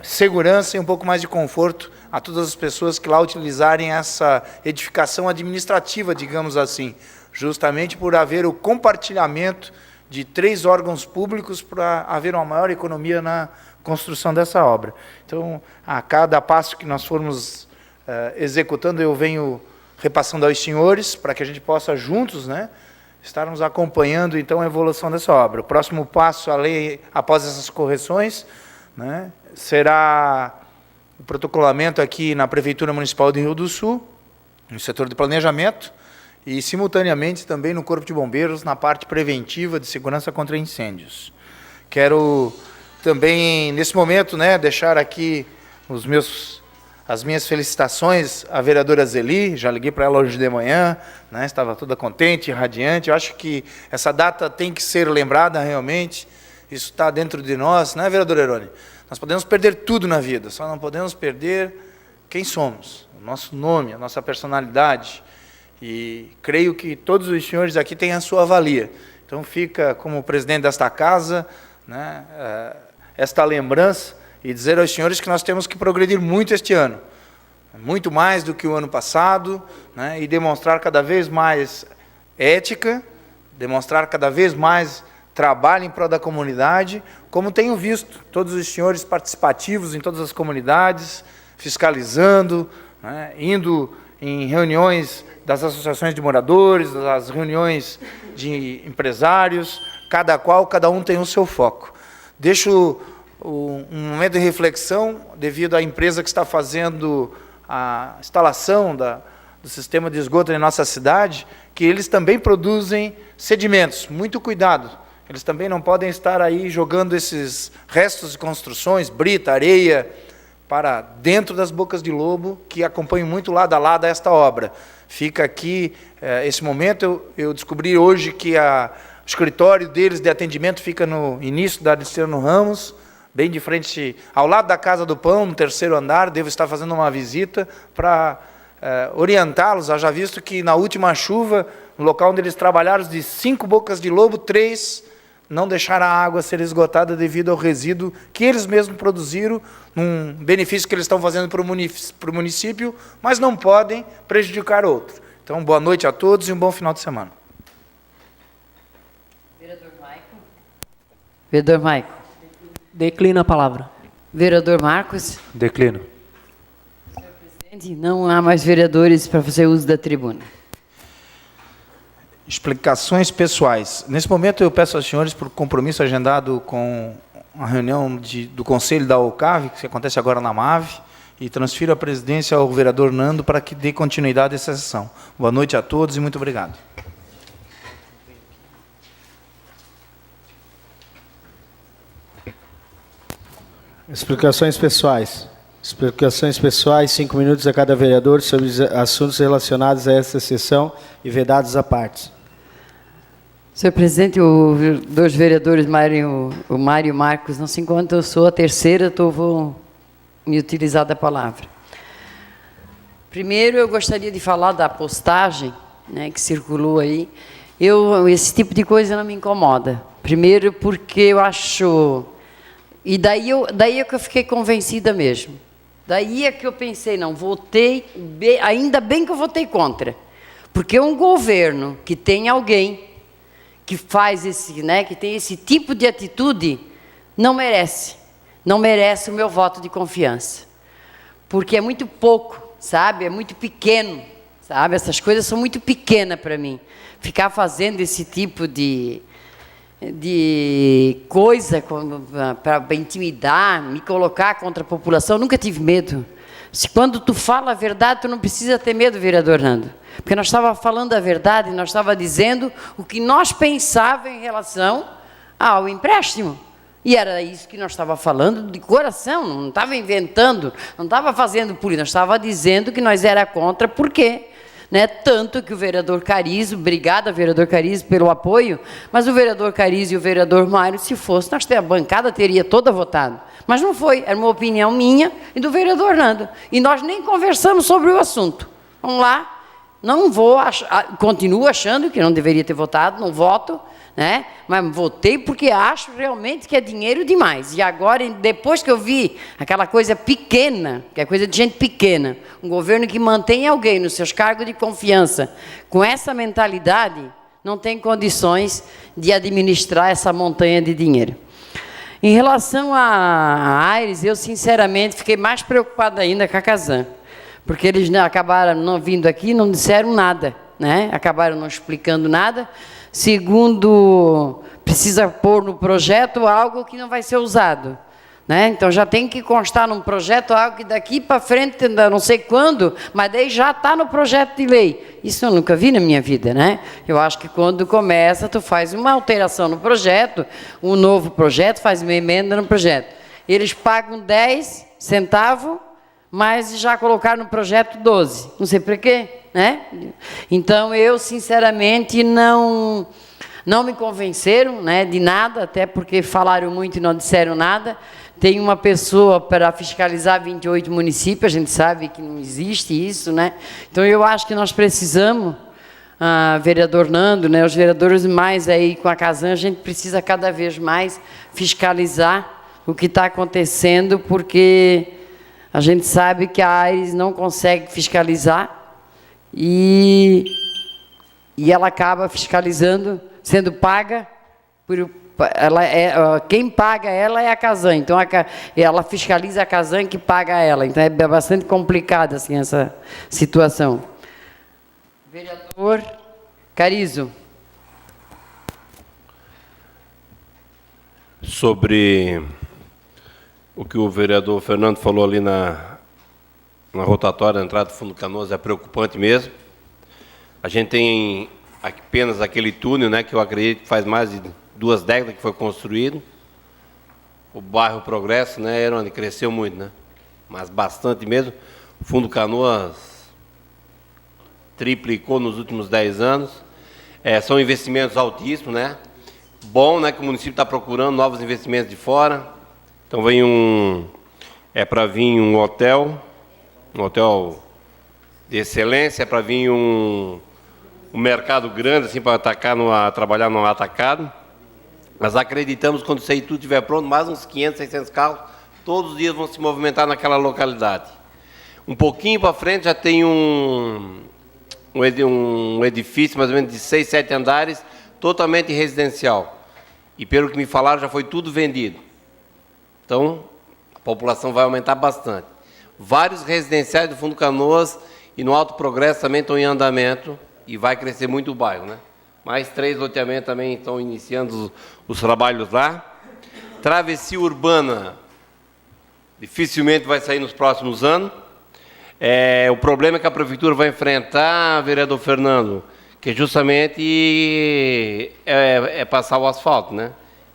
segurança e um pouco mais de conforto a todas as pessoas que lá utilizarem essa edificação administrativa, digamos assim, justamente por haver o compartilhamento de 3 órgãos públicos para haver uma maior economia na construção dessa obra. Então, a cada passo que nós formos executando, eu venho repassando aos senhores, para que a gente possa juntos, né, estarmos acompanhando, então, a evolução dessa obra. O próximo passo, após essas correções, né, será o protocolamento aqui na Prefeitura Municipal de Rio do Sul, no setor de planejamento, e, simultaneamente, também no Corpo de Bombeiros, na parte preventiva de segurança contra incêndios. Quero também, nesse momento, né, deixar aqui as minhas felicitações à vereadora Zeli. Já liguei para ela hoje de manhã, né, estava toda contente, radiante. Eu acho que essa data tem que ser lembrada realmente, isso está dentro de nós, né, vereador Herone? Nós podemos perder tudo na vida, só não podemos perder quem somos, o nosso nome, a nossa personalidade. E creio que todos os senhores aqui têm a sua valia. Então fica como presidente desta casa, né, esta lembrança, e dizer aos senhores que nós temos que progredir muito este ano, muito mais do que o ano passado, né, e demonstrar cada vez mais ética, demonstrar cada vez mais trabalho em prol da comunidade, como tenho visto todos os senhores participativos em todas as comunidades, fiscalizando, né, indo em reuniões das associações de moradores, das reuniões de empresários, cada um tem o seu foco. Deixo um momento de reflexão, devido à empresa que está fazendo a instalação do sistema de esgoto em nossa cidade, que eles também produzem sedimentos. Muito cuidado, eles também não podem estar aí jogando esses restos de construções, brita, areia, para dentro das bocas de lobo, que acompanham muito lado a lado esta obra. Fica aqui, esse momento, eu descobri hoje que o escritório deles de atendimento fica no início da Aristino Ramos, bem de frente, ao lado da Casa do Pão, no 3º andar. Devo estar fazendo uma visita para orientá-los, haja visto que na última chuva, no local onde eles trabalharam, de 5 bocas de lobo, 3 não deixaram a água ser esgotada devido ao resíduo que eles mesmos produziram, num benefício que eles estão fazendo para o município, mas não podem prejudicar outro. Então, boa noite a todos e um bom final de semana. Vereador Maico. Declina a palavra. Vereador Marcos. Declino. Senhor presidente, não há mais vereadores para fazer uso da tribuna. Explicações pessoais. Nesse momento, eu peço aos senhores, por compromisso agendado com a reunião do Conselho da OCAV, que acontece agora na MAV, e transfiro a presidência ao vereador Nando para que dê continuidade a essa sessão. Boa noite a todos e muito obrigado. Explicações pessoais. Explicações pessoais, 5 minutos a cada vereador sobre assuntos relacionados a esta sessão e vedados à parte. Senhor presidente, os 2 vereadores, o Mário e o Marcos, não se encontram, eu sou a terceira, então vou me utilizar da palavra. Primeiro, eu gostaria de falar da postagem, né, que circulou aí. Esse tipo de coisa não me incomoda. Primeiro, porque eu acho... E daí é que eu fiquei convencida mesmo. Daí é que eu pensei, não, ainda bem que eu votei contra. Porque um governo que tem alguém que faz que tem esse tipo de atitude, não merece o meu voto de confiança, porque é muito pouco, sabe? É muito pequeno, sabe? Essas coisas são muito pequenas para mim. Ficar fazendo esse tipo de coisa para intimidar, me colocar contra a população, eu nunca tive medo. Se quando tu fala a verdade, tu não precisa ter medo, vereador Nando. Porque nós estávamos falando a verdade, nós estávamos dizendo o que nós pensávamos em relação ao empréstimo. E era isso que nós estávamos falando de coração, não estava inventando, não estava fazendo política, nós estávamos dizendo que nós era contra, por quê? Né? Tanto que o vereador Carizo, obrigada, vereador Carizo, pelo apoio, mas o vereador Carizo e o vereador Mário, se fosse, a bancada teria toda votado. Mas não foi, era uma opinião minha e do vereador Nando. E nós nem conversamos sobre o assunto. Vamos lá, não vou, continuo achando que não deveria ter votado, não voto, né? Mas votei porque acho realmente que é dinheiro demais. E agora, depois que eu vi aquela coisa pequena, que é coisa de gente pequena, um governo que mantém alguém nos seus cargos de confiança, com essa mentalidade, não tem condições de administrar essa montanha de dinheiro. Em relação a Aires, eu sinceramente fiquei mais preocupada ainda com a Casan, porque eles acabaram não vindo aqui, não disseram nada, né? Acabaram não explicando nada. Segundo, precisa pôr no projeto algo que não vai ser usado, né? Então já tem que constar num projeto algo que daqui para frente, não sei quando, mas daí já está no projeto de lei. Isso eu nunca vi na minha vida, né? Eu acho que quando começa, tu faz uma alteração no projeto, um novo projeto, faz uma emenda no projeto. Eles pagam 10 centavos, mas já colocaram no projeto 12. Não sei por quê, né? Então, eu, sinceramente, não me convenceram, né, de nada, até porque falaram muito e não disseram nada. Tem uma pessoa para fiscalizar 28 municípios, a gente sabe que não existe isso, né? Então, eu acho que nós precisamos, vereador Nando, né, os vereadores mais aí com a Casan, a gente precisa cada vez mais fiscalizar o que está acontecendo, porque a gente sabe que a Aires não consegue fiscalizar e ela acaba fiscalizando, sendo paga por... quem paga ela é a Casan, então ela fiscaliza a Casan que paga ela, então é bastante complicada assim, essa situação. Vereador Carizo. Sobre o que o vereador Fernando falou ali na rotatória da entrada do Fundo Canoas, é preocupante mesmo. A gente tem apenas aquele túnel, né, que eu acredito que faz mais de 2 décadas que foi construído. O bairro Progresso, né, era onde cresceu muito, né, mas bastante mesmo. O Fundo Canoas triplicou nos últimos 10 anos. São investimentos altíssimos, né? Bom, né, que o município está procurando novos investimentos de fora. Então vem para vir um hotel de excelência, para vir um mercado grande, assim, para trabalhar no atacado. Mas acreditamos que quando isso aí tudo estiver pronto, mais uns 500, 600 carros, todos os dias vão se movimentar naquela localidade. Um pouquinho para frente já tem um edifício, mais ou menos de 6, 7 andares, totalmente residencial. E pelo que me falaram, já foi tudo vendido. Então, a população vai aumentar bastante. Vários residenciais do Fundo Canoas e no Alto Progresso também estão em andamento e vai crescer muito o bairro, né? Mais 3 loteamentos também estão iniciando os trabalhos lá. Travessia urbana dificilmente vai sair nos próximos anos. O problema que a prefeitura vai enfrentar, vereador Fernando, que justamente é passar o asfalto, né?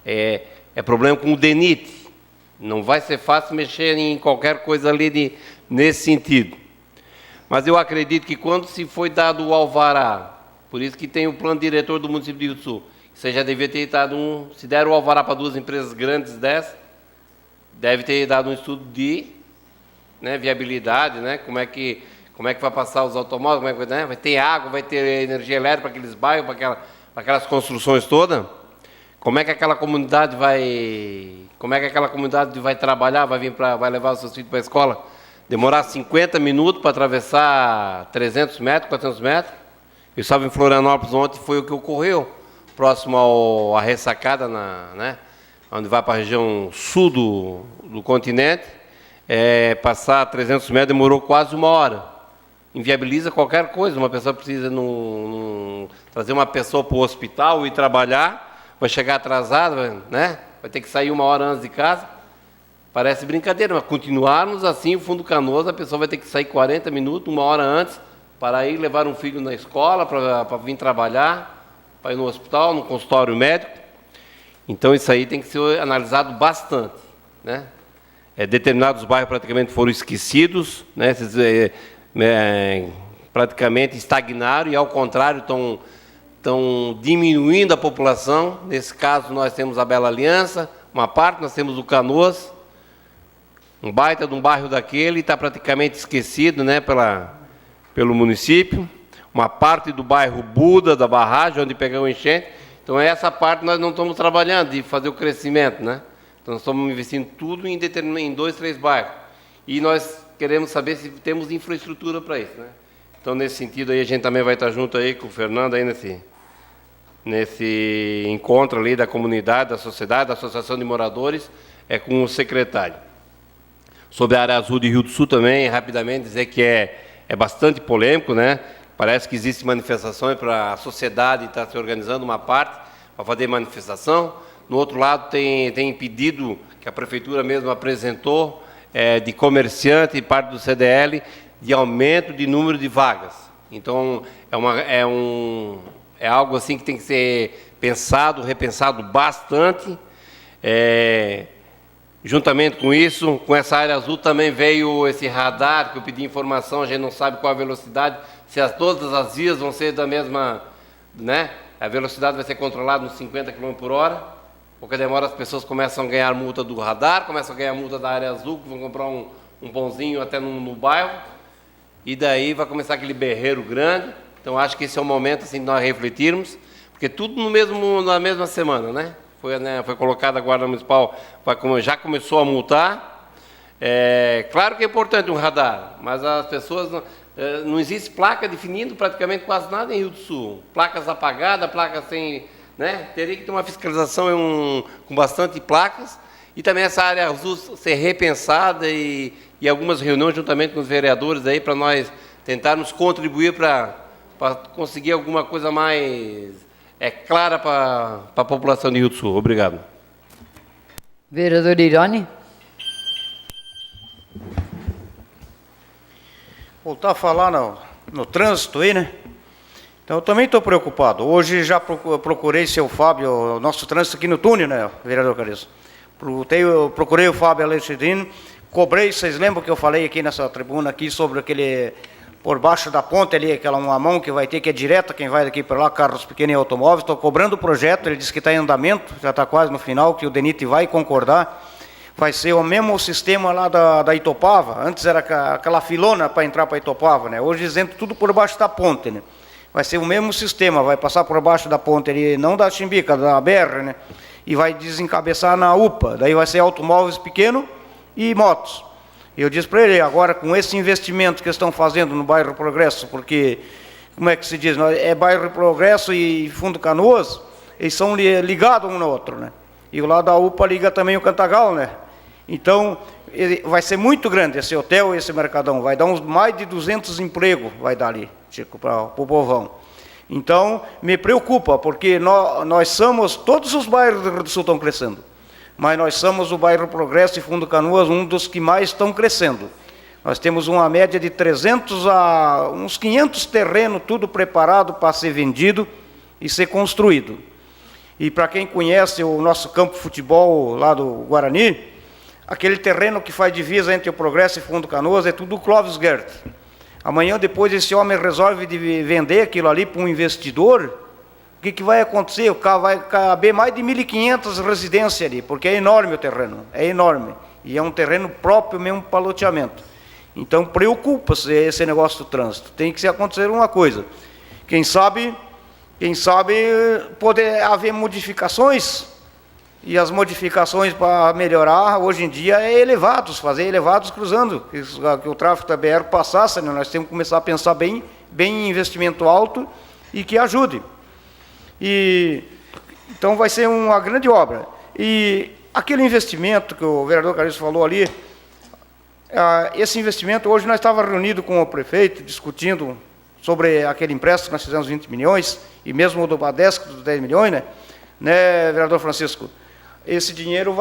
É problema com o DENIT. Não vai ser fácil mexer em qualquer coisa ali nesse sentido. Mas eu acredito que quando se foi dado o alvará, por isso que tem o plano diretor do município de Rio do Sul, você já devia ter dado se der o alvará para 2 empresas grandes dessas, deve ter dado um estudo de, né, viabilidade, né? Como é que vai passar os automóveis, né? Vai ter água, vai ter energia elétrica para aqueles bairros, para aquelas construções todas. Como é que aquela comunidade vai trabalhar, vai levar os seus filhos para a escola? Demorar 50 minutos para atravessar 300 metros, 400 metros. Eu estava em Florianópolis ontem, foi o que ocorreu, próximo à ressacada, né? onde vai para a região sul do continente, passar 300 metros demorou quase 1 hora. Inviabiliza qualquer coisa. Uma pessoa precisa trazer uma pessoa para o hospital e trabalhar, vai chegar atrasada, né? Vai ter que sair 1 hora antes de casa. Parece brincadeira, mas continuarmos assim, o Fundo Canoas, a pessoa vai ter que sair 40 minutos, 1 hora antes, para ir levar um filho na escola, para vir trabalhar, para ir no hospital, no consultório médico. Então isso aí tem que ser analisado bastante, né? Determinados bairros praticamente foram esquecidos, né? Praticamente estagnaram e, ao contrário, estão diminuindo a população. Nesse caso, nós temos a Bela Aliança, uma parte, nós temos o Canoas, um baita de um bairro daquele, está praticamente esquecido, né, pelo município. Uma parte do bairro Buda, da barragem, onde pegou enchente. Então, essa parte nós não estamos trabalhando, de fazer o crescimento, né? Então, nós estamos investindo tudo em 2, 3 bairros. E nós queremos saber se temos infraestrutura para isso, né? Então, nesse sentido, aí, a gente também vai estar junto aí com o Fernando aí nesse encontro ali da comunidade, da sociedade, da Associação de Moradores, com o secretário. Sobre a área azul de Rio do Sul também, rapidamente dizer que é bastante polêmico, né? Parece que existe manifestações para a sociedade estar se organizando uma parte para fazer manifestação. No outro lado, tem pedido que a Prefeitura mesmo apresentou, de comerciante e parte do CDL, de aumento de número de vagas. Então, é algo assim que tem que ser pensado, repensado bastante. Juntamente com isso, com essa área azul também veio esse radar, que eu pedi informação, a gente não sabe qual a velocidade, se todas as vias vão ser da mesma, né? A velocidade vai ser controlada nos 50 km por hora. Pouca demora, as pessoas começam a ganhar multa do radar, começam a ganhar multa da área azul, que vão comprar um pãozinho até no bairro, e daí vai começar aquele berreiro grande. Então, acho que esse é o momento assim, de nós refletirmos, porque tudo na mesma semana, né? Foi colocada a Guarda Municipal, já começou a multar. Claro que é importante um radar, mas as pessoas... Não existe placa definindo praticamente quase nada em Rio do Sul. Placas apagadas, placas sem... Né? Teria que ter uma fiscalização com bastante placas, e também essa área azul ser repensada e algumas reuniões juntamente com os vereadores aí para nós tentarmos contribuir para conseguir alguma coisa mais clara para a população de Rio do Sul. Obrigado. Vereador Irone. Voltar a falar no trânsito aí, né? Então, eu também estou preocupado. Hoje já procurei seu Fábio, o nosso trânsito aqui no túnel, né, vereador Cariço? Procurei o Fábio Alexandrino, cobrei, vocês lembram que eu falei aqui nessa tribuna aqui sobre aquele, por baixo da ponte ali, aquela uma mão que vai ter, que é direta, quem vai daqui para lá, carros pequenos e automóveis. Estou cobrando o projeto, ele disse que está em andamento, já está quase no final, que o DENIT vai concordar. Vai ser o mesmo sistema lá da Itopava. Antes era aquela filona para entrar para Itopava, né? Hoje eles entram tudo por baixo da ponte, né? Vai ser o mesmo sistema, vai passar por baixo da ponte ali, não da Chimbica, da BR, né? E vai desencabeçar na UPA. Daí vai ser automóveis pequenos e motos. Eu disse para ele, agora com esse investimento que eles estão fazendo no bairro Progresso, porque, como é que se diz? Bairro Progresso e Fundo Canoas, eles são ligados um no outro, né? E o lado da UPA liga também o Cantagal, né? Então, vai ser muito grande esse hotel e esse mercadão. Vai dar mais de 200 empregos, vai dar ali, Chico, para o povão. Então, me preocupa, porque nós somos, todos os bairros do Rio do Sul estão crescendo, mas nós somos o bairro Progresso e Fundo Canoas, um dos que mais estão crescendo. Nós temos uma média de 300 a uns 500 terrenos, tudo preparado para ser vendido e ser construído. E para quem conhece o nosso campo de futebol lá do Guarani, aquele terreno que faz divisa entre o Progresso e Fundo Canoas é tudo Clóvis Gert. Amanhã, depois, esse homem resolve de vender aquilo ali para um investidor, o que vai acontecer? Vai caber mais de 1.500 residências ali, porque é enorme o terreno, é enorme. E é um terreno próprio mesmo para loteamento. Então, preocupa-se esse negócio do trânsito. Tem que acontecer uma coisa. Quem sabe poder haver modificações. E as modificações para melhorar, hoje em dia, fazer elevados cruzando, que o tráfego da BR passasse, né? Nós temos que começar a pensar bem em investimento alto e que ajude. Então vai ser uma grande obra. E aquele investimento que o vereador Carlos falou ali, esse investimento, hoje nós estávamos reunidos com o prefeito, discutindo sobre aquele empréstimo que nós fizemos 20 milhões, e mesmo o do Badesc, dos 10 milhões, né, vereador Francisco? Esse dinheiro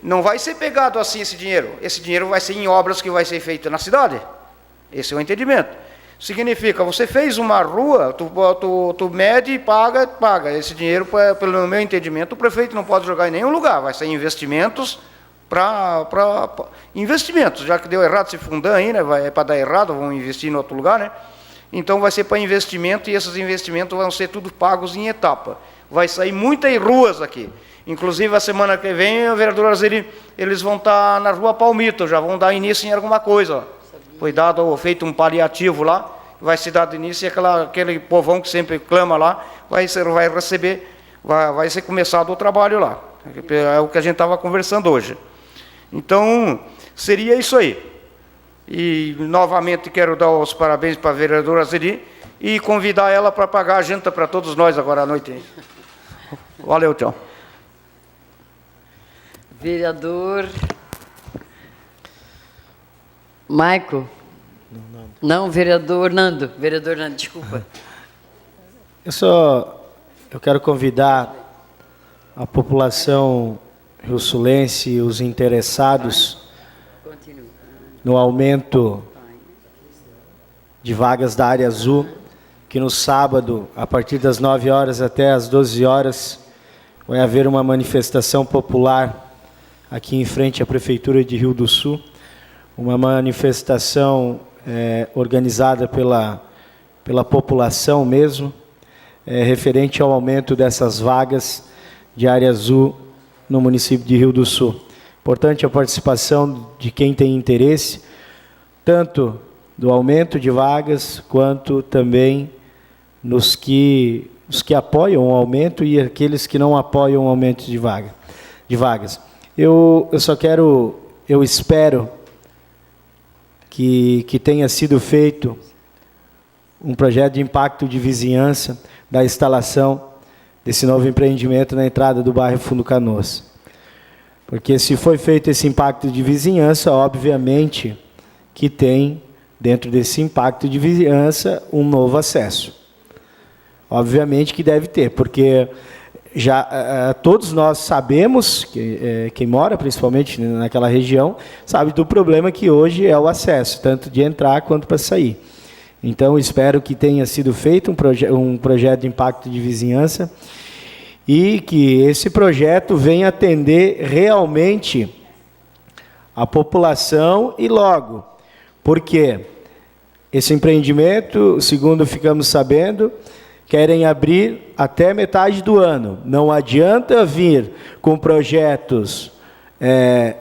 não vai ser pegado assim, esse dinheiro vai ser em obras que vai ser feita na cidade. Esse é o entendimento. Significa, você fez uma rua, tu mede e paga. Esse dinheiro, pelo meu entendimento, o prefeito não pode jogar em nenhum lugar, vai ser investimentos para investimentos, já que deu errado esse fundão aí, né, é para dar errado, vão investir em outro lugar, né? Então vai ser para investimento, e esses investimentos vão ser tudo pagos em etapa. Vai sair muitas ruas aqui. Inclusive, a semana que vem, os vereadores eles vão estar na rua Palmito, já vão dar início em alguma coisa. Foi feito um paliativo lá, vai se dar início, e aquele povão que sempre clama lá, vai ser começado o trabalho lá. É o que a gente estava conversando hoje. Então, seria isso aí. E, novamente, quero dar os parabéns para a vereadora Zeli e convidar ela para pagar a janta para todos nós agora à noite. Valeu, tchau. Vereador Maico? Não, vereador Nando. Vereador Nando, desculpa. Eu quero convidar a população rio-sulense e os interessados no aumento de vagas da área azul, que no sábado, a partir das 9 horas até as 12 horas, vai haver uma manifestação popular aqui em frente à Prefeitura de Rio do Sul, uma manifestação organizada pela população mesmo, referente ao aumento dessas vagas de área azul no município de Rio do Sul. Importante a participação de quem tem interesse, tanto do aumento de vagas, quanto também os que apoiam o aumento e aqueles que não apoiam o aumento de vagas. Eu espero que tenha sido feito um projeto de impacto de vizinhança da instalação desse novo empreendimento na entrada do bairro Fundo Canoas. Porque se foi feito esse impacto de vizinhança, obviamente que tem, dentro desse impacto de vizinhança, um novo acesso. Obviamente que deve ter, porque já todos nós sabemos, quem mora principalmente naquela região, sabe do problema que hoje é o acesso, tanto de entrar quanto para sair. Então, espero que tenha sido feito um projeto de impacto de vizinhança e que esse projeto venha atender realmente a população e logo. Porque esse empreendimento, segundo ficamos sabendo, querem abrir até metade do ano. Não adianta vir com projetos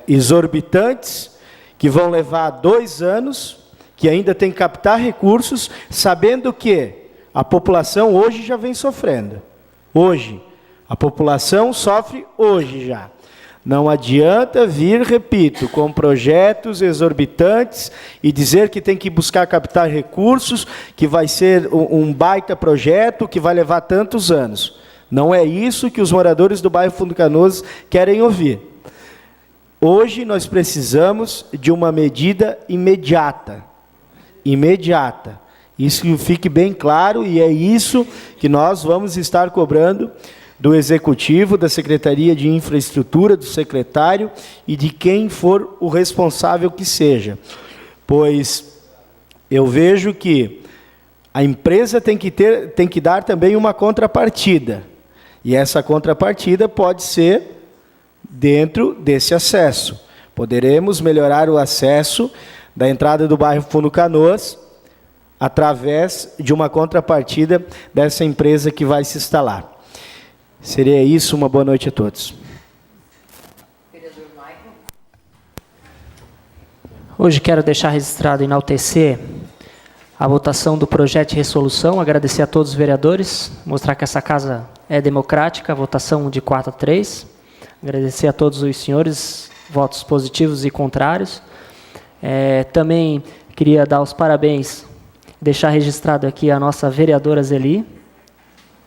exorbitantes, que vão levar 2 anos, que ainda tem que captar recursos, sabendo que a população hoje já vem sofrendo. Hoje. A população sofre hoje já. Não adianta vir, repito, com projetos exorbitantes e dizer que tem que buscar captar recursos, que vai ser um baita projeto, que vai levar tantos anos. Não é isso que os moradores do bairro Fundo Canoas querem ouvir. Hoje nós precisamos de uma medida imediata. Imediata. Isso que fique bem claro, e é isso que nós vamos estar cobrando do Executivo, da Secretaria de Infraestrutura, do secretário e de quem for o responsável que seja. Pois eu vejo que a empresa tem que dar também uma contrapartida. E essa contrapartida pode ser dentro desse acesso. Poderemos melhorar o acesso da entrada do bairro Fundo Canoas através de uma contrapartida dessa empresa que vai se instalar. Seria isso, uma boa noite a todos. Hoje quero deixar registrado e enaltecer a votação do projeto de resolução, agradecer a todos os vereadores, mostrar que essa casa é democrática, a votação de 4-3, agradecer a todos os senhores, votos positivos e contrários. Também queria dar os parabéns, deixar registrado aqui a nossa vereadora Zeli.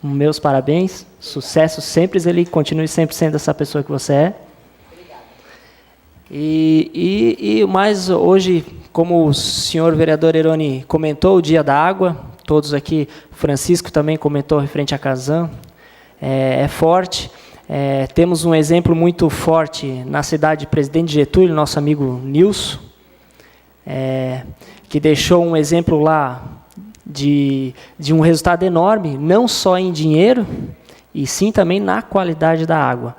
Meus parabéns, sucesso sempre, Zeli, continue sempre sendo essa pessoa que você é. E mais hoje, como o senhor vereador Eroni comentou, o Dia da Água, todos aqui, Francisco também comentou referente à Casan, é forte. Temos um exemplo muito forte na cidade de Presidente Getúlio, nosso amigo Nilson, que deixou um exemplo lá de um resultado enorme, não só em dinheiro, e sim também na qualidade da água.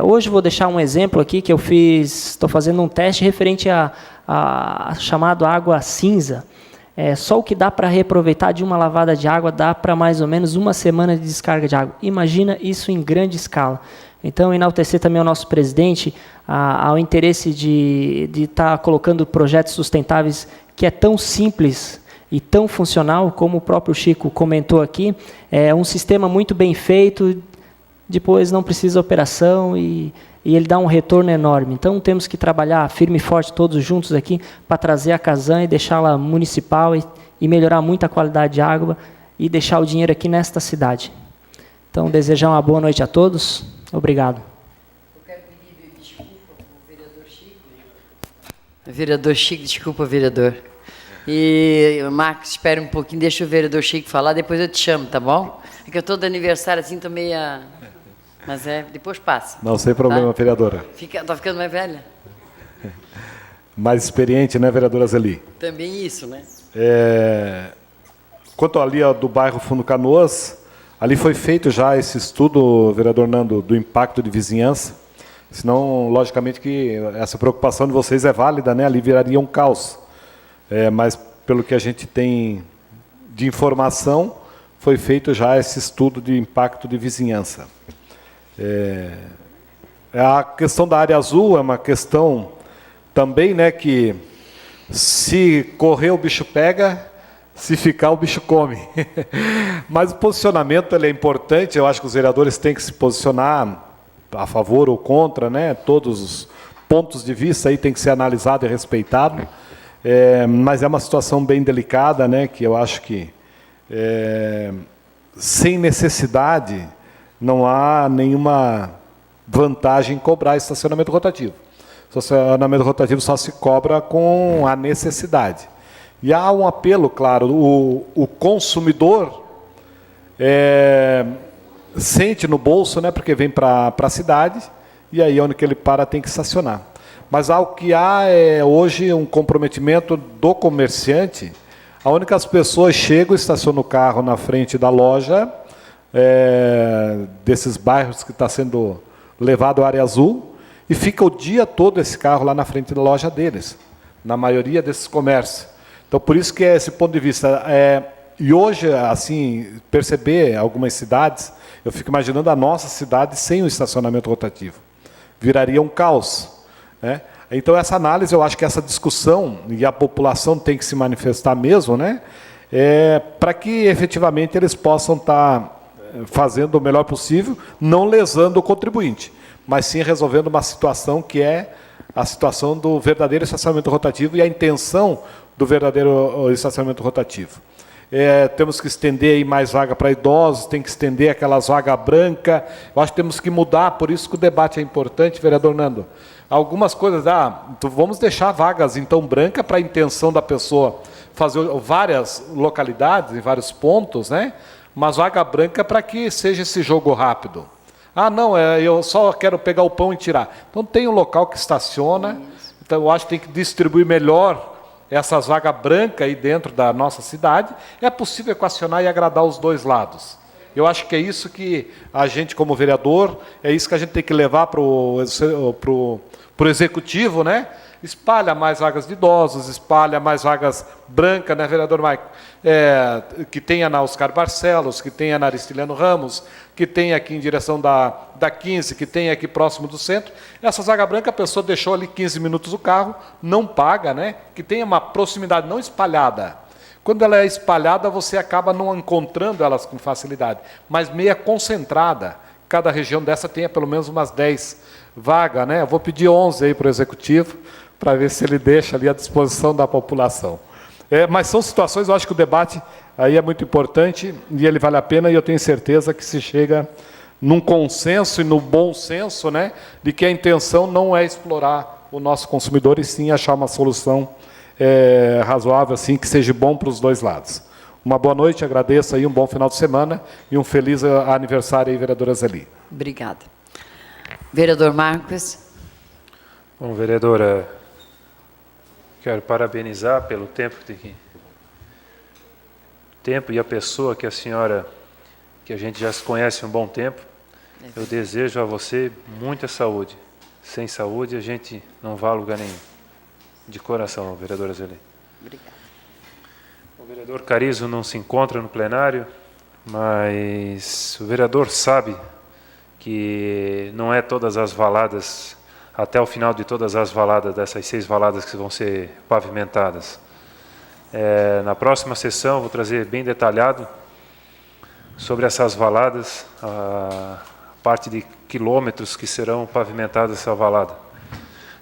Hoje vou deixar um exemplo aqui que eu estou fazendo um teste referente a chamado água cinza. Só o que dá para reaproveitar de uma lavada de água dá para mais ou menos uma semana de descarga de água. Imagina isso em grande escala. Então, enaltecer também ao nosso presidente ao interesse de estar colocando projetos sustentáveis que é tão simples e tão funcional, como o próprio Chico comentou aqui. É um sistema muito bem feito, depois não precisa operação e ele dá um retorno enorme. Então, temos que trabalhar firme e forte todos juntos aqui para trazer a Casan e deixá-la municipal e melhorar muito a qualidade de água e deixar o dinheiro aqui nesta cidade. Então, desejar uma boa noite a todos. Obrigado. Eu quero pedir desculpa para o vereador Chico. Vereador Chico, desculpa, vereador. E, Marcos, espere um pouquinho, deixa o vereador Chico falar, depois eu te chamo, tá bom? É que eu estou de aniversário assim, estou meia... Mas depois passa. Não, sem problema, tá? vereadora. Tá ficando mais velha? Mais experiente, né, vereadora Zeli? Também isso, né? Quanto ali do bairro Fundo Canoas, ali foi feito já esse estudo, vereador Nando, do impacto de vizinhança. Senão, logicamente, que essa preocupação de vocês é válida, né? Ali viraria um caos. Mas, pelo que a gente tem de informação, foi feito já esse estudo de impacto de vizinhança. A questão da área azul é uma questão também, né, que se correr o bicho pega, se ficar o bicho come. Mas o posicionamento ele é importante, eu acho que os vereadores têm que se posicionar a favor ou contra, né? Todos os pontos de vista aí têm que ser analisados e respeitados. Mas é uma situação bem delicada, né, que eu acho que sem necessidade não há nenhuma vantagem em cobrar estacionamento rotativo. Estacionamento rotativo só se cobra com a necessidade. E há um apelo, claro, o consumidor sente no bolso, né, porque vem para a cidade, e aí onde que ele para tem que estacionar. Mas o que há é hoje um comprometimento do comerciante, onde que as pessoas chegam, estacionam o carro na frente da loja, desses bairros que está sendo levado à área azul, e fica o dia todo esse carro lá na frente da loja deles, na maioria desses comércios. Então, por isso que é esse ponto de vista. E hoje, assim, perceber algumas cidades, eu fico imaginando a nossa cidade sem o estacionamento rotativo. Viraria um caos. Né? Então, essa análise, eu acho que essa discussão, e a população tem que se manifestar mesmo, né? Para que, efetivamente, eles possam estar fazendo o melhor possível, não lesando o contribuinte, mas sim resolvendo uma situação que é a situação do verdadeiro estacionamento rotativo e a intenção do verdadeiro estacionamento rotativo. Temos que estender aí mais vaga para idosos, tem que estender aquelas vagas brancas. Eu acho que temos que mudar, por isso que o debate é importante, vereador Nando. Algumas coisas, então vamos deixar vagas então brancas para a intenção da pessoa fazer várias localidades, em vários pontos, né? Mas vaga branca para que seja esse jogo rápido. Não, eu só quero pegar o pão e tirar. Então tem um local que estaciona, então eu acho que tem que distribuir melhor essas vagas brancas aí dentro da nossa cidade. É possível equacionar e agradar os dois lados. Eu acho que é isso que a gente, como vereador, é isso que a gente tem que levar para o executivo, né? Espalha mais vagas de idosos, espalha mais vagas brancas, né, vereador Maico? Que tenha na Oscar Barcelos, que tenha na Aristiliano Ramos, que tenha aqui em direção da 15, que tenha aqui próximo do centro. Essas vagas brancas, a pessoa deixou ali 15 minutos o carro, não paga, né? Que tenha uma proximidade não espalhada. Quando ela é espalhada, você acaba não encontrando elas com facilidade, mas meia concentrada. Cada região dessa tenha pelo menos umas 10 vagas, né? Eu vou pedir 11 aí para o executivo, para ver se ele deixa ali à disposição da população. Mas são situações, eu acho que o debate aí é muito importante e ele vale a pena, e eu tenho certeza que se chega num consenso e no bom senso, né, de que a intenção não é explorar o nosso consumidor e sim achar uma solução razoável, assim, que seja bom para os dois lados. Uma boa noite, agradeço aí, um bom final de semana e um feliz aniversário aí, vereadora Zeli. Obrigada. Vereador Marcos. Bom, vereadora, quero parabenizar pelo tempo e a pessoa que a senhora, que a gente já se conhece há um bom tempo. Eu desejo a você muita saúde. Sem saúde a gente não vai a lugar nenhum. De coração, vereadora Zeli. Obrigada. O vereador Carizo não se encontra no plenário, mas o vereador sabe que não é todas as valadas, até o final de todas as valadas, dessas 6 valadas que vão ser pavimentadas. Na próxima sessão vou trazer bem detalhado sobre essas valadas, a parte de quilômetros que serão pavimentadas essa valada.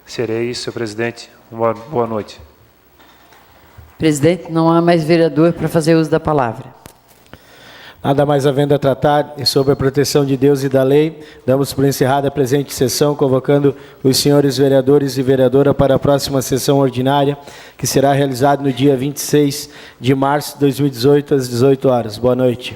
Serei isso, senhor presidente. Uma boa noite. Presidente, não há mais vereador para fazer uso da palavra. Nada mais havendo a tratar e sobre a proteção de Deus e da lei, damos por encerrada a presente sessão, convocando os senhores vereadores e vereadora para a próxima sessão ordinária, que será realizada no dia 26 de março de 2018, às 18 horas. Boa noite.